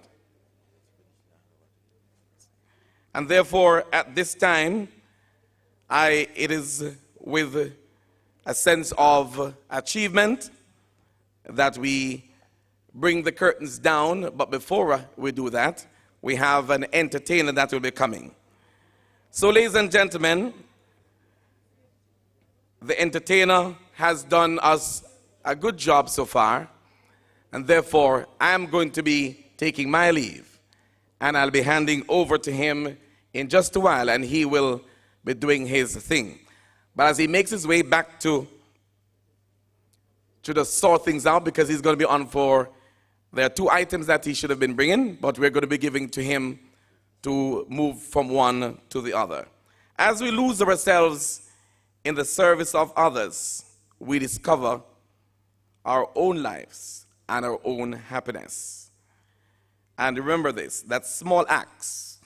And therefore, at this time, it is with a sense of achievement that we bring the curtains down. But before we do that, we have an entertainer that will be coming. So, ladies and gentlemen, the entertainer has done us a good job so far. And therefore, I am going to be taking my leave. And I'll be handing over to him in just a while, and he will be doing his thing. But as he makes his way back to just sort things out, because he's going to be on for, there are 2 items that he should have been bringing, but we're going to be giving to him to move from one to the other. As we lose ourselves in the service of others, we discover our own lives and our own happiness. And remember this, that small acts,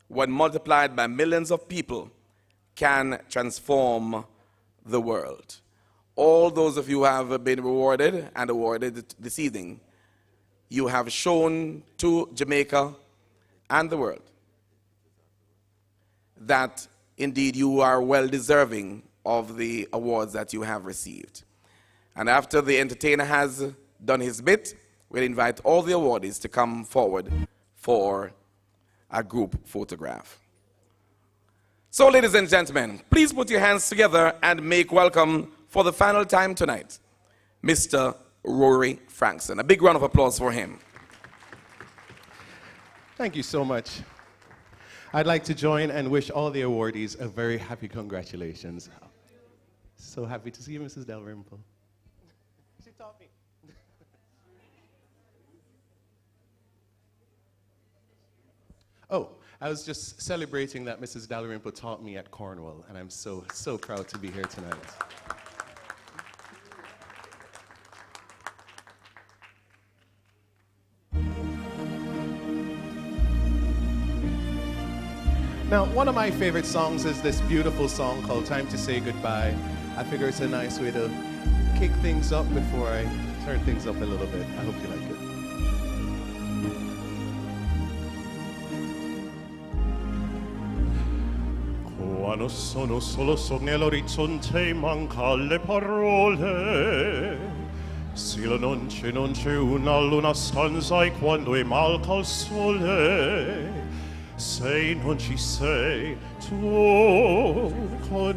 when multiplied by millions of people, can transform the world. All those of you who have been rewarded and awarded this evening, you have shown to Jamaica and the world that indeed you are well deserving of the awards that you have received. And after the entertainer has done his bit, we'll invite all the awardees to come forward for a group photograph. So, ladies and gentlemen, please put your hands together and make welcome for the final time tonight, Mr. Rory Frankson. A big round of applause for him. Thank you so much. I'd like to join and wish all the awardees a very happy congratulations. So happy to see you, Mrs. Dalrymple. She taught me. Oh, I was just celebrating that Mrs. Dalrymple taught me at Cornwall, and I'm so proud to be here tonight. Now, one of my favorite songs is this beautiful song called Time to Say Goodbye. I figure it's a nice way to kick things up before I turn things up a little bit. I hope you like it. Quando sono solo nell'orizzonte manca le parole. Se non c'è una luna stanza e quando è malca il sole. Se non ci sei tu con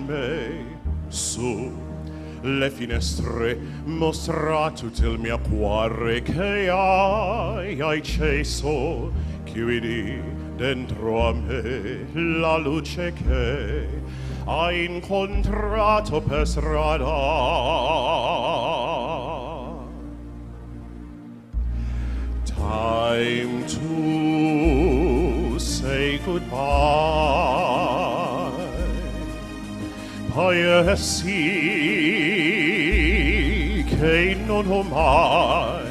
me, su le finestre mostra tutto il mio cuore che hai acceso, chiudi dentro a me la luce che hai incontrato per strada. Time to say goodbye. Paesi che non ho mai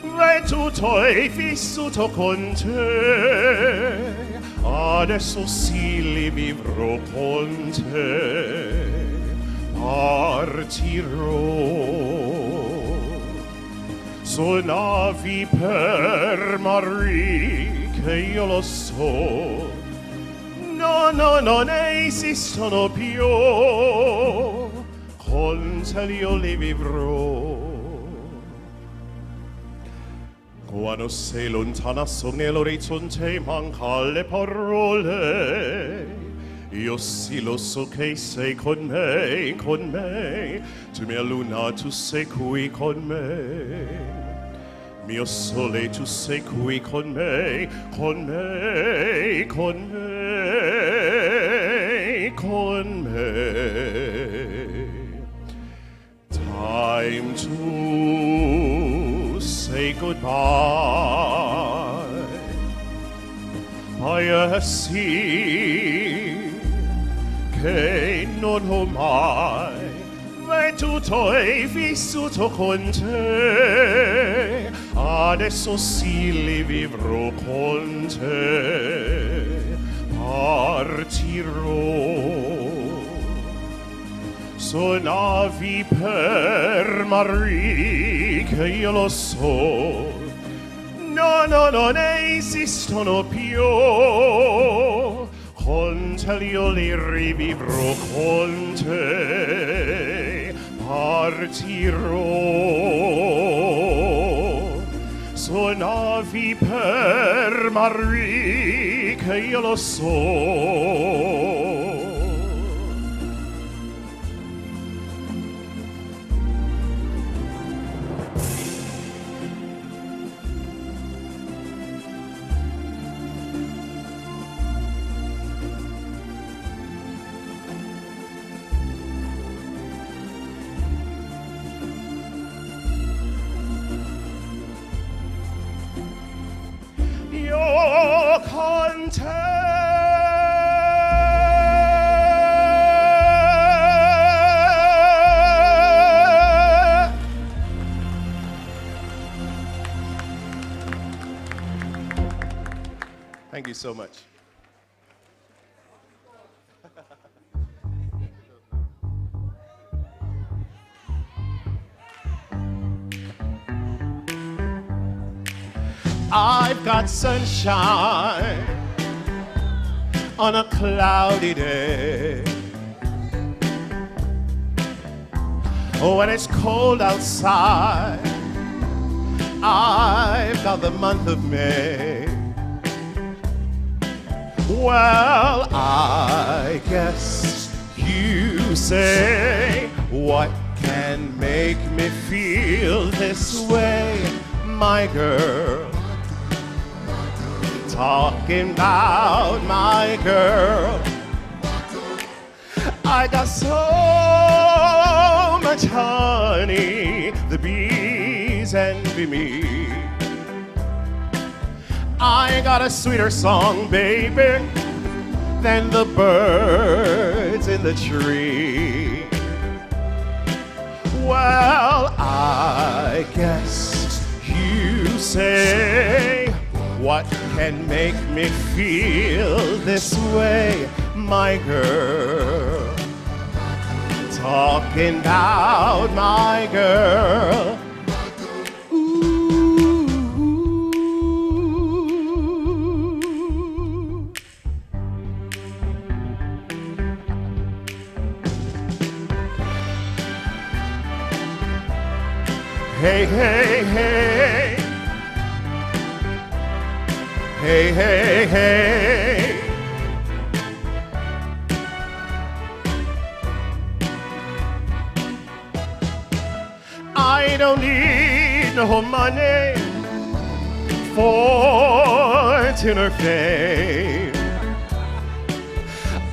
veduto e vissuto con te. Adesso sì li vivrò con te. Partirò. So navi per mari che io lo so, no, non esistono più, con te io li vivrò. Quando sei lontana so nell'orizzonte manca le parole. Io sì lo so che sei con me, con me. Tu mia luna, tu sei qui con me. Mio sole, tu sei qui con me, con me, con me, con me. Time to say goodbye. By sì che non ho mai veduto e vissuto con te, adesso sì li vivrò con te, partirò. Sonavi per mari che io lo so, no, no, non esistono più. Con te io li rivivrò, con te partirò. Sonavi per mari che io lo so. Con te. Thank you so much. I've got sunshine on a cloudy day. When it's cold outside, I've got the month of May. Well, I guess you say, what can make me feel this way, my girl? Talking about my girl, I got so much honey, the bees envy me. I got a sweeter song, baby, than the birds in the tree. Well, I guess you say, what can make me feel this way, my girl? Talking about my girl. Ooh. Hey, hey, hey. Hey, hey, hey. I don't need no money, fortune or fame.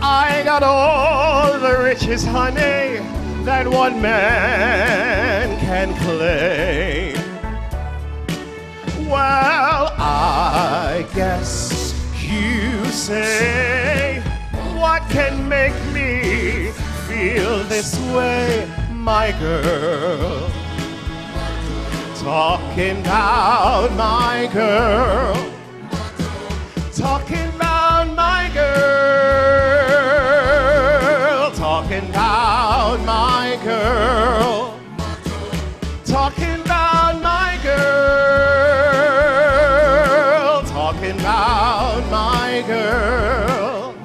I got all the riches, honey, that one man can claim. Well, I guess you say, what can make me feel this way, my girl? Talking about my girl. Talking about my girl. Talking about my girl. Talking about my girl. Talking about my girl.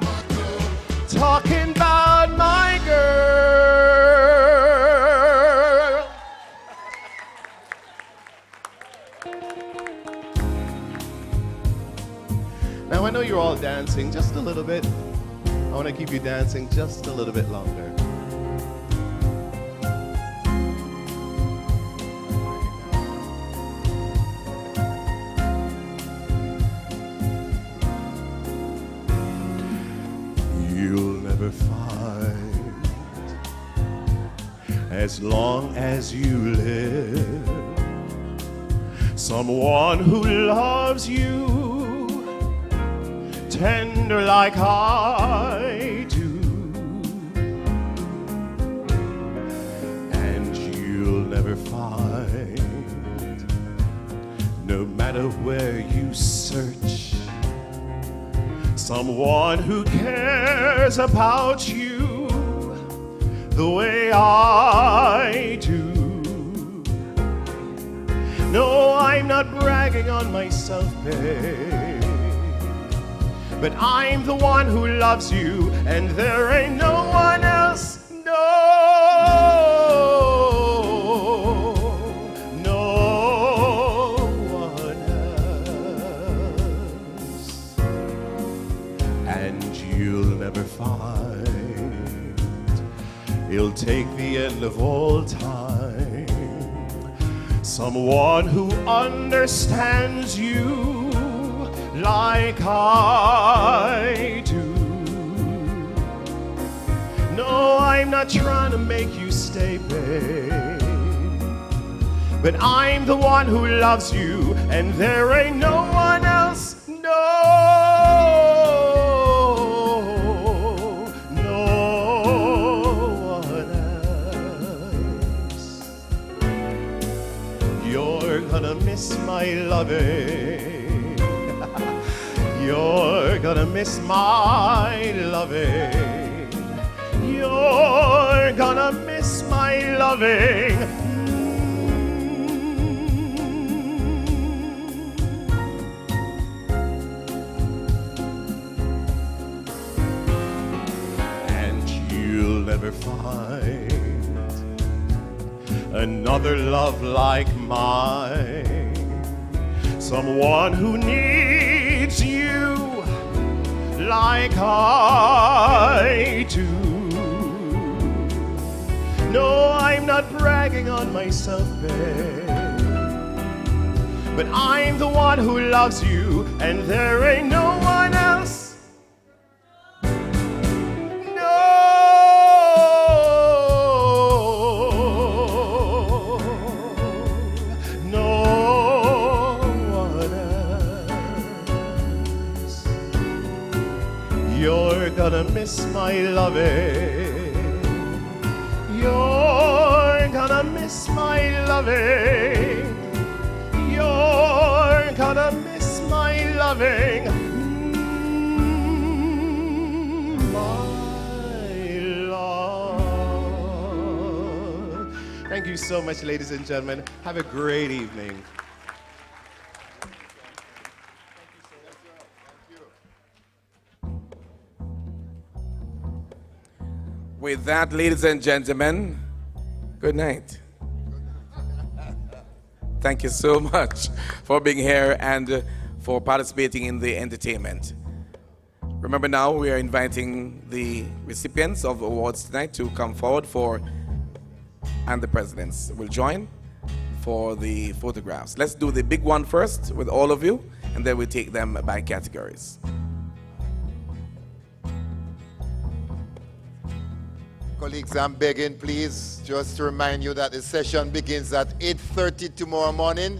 Talking about my girl. you're all dancing just a little bit. I want to keep you dancing just a little bit longer. You'll never find, as long as you live, someone who loves you tender like I do. And you'll never find, no matter where you search, someone who cares about you the way I do. No, I'm not bragging on myself, babe, but I'm the one who loves you, and there ain't no one else. No one else. And you'll never find, it'll take the end of all time, someone who understands you like I do. No, I'm not trying to make you stay, babe, but I'm the one who loves you, and there ain't no one else. My loving, you're gonna miss my loving, you're gonna miss my loving. And you'll never find another love like mine, someone who needs you like I do. No, I'm not bragging on myself, babe, but I'm the one who loves you, and there ain't no one else. You're gonna miss my loving, you're gonna miss my loving, you're gonna miss my loving, my love. Thank you so much, ladies and gentlemen. Have a great evening. With that, ladies and gentlemen, good night. Thank you so much for being here and for participating in the entertainment. Remember now, we are inviting the recipients of awards tonight to come forward and the presidents will join for the photographs. Let's do the big one first with all of you, and then we'll take them by categories. Colleagues, I'm begging, please, just to remind you that the session begins at 8:30 tomorrow morning.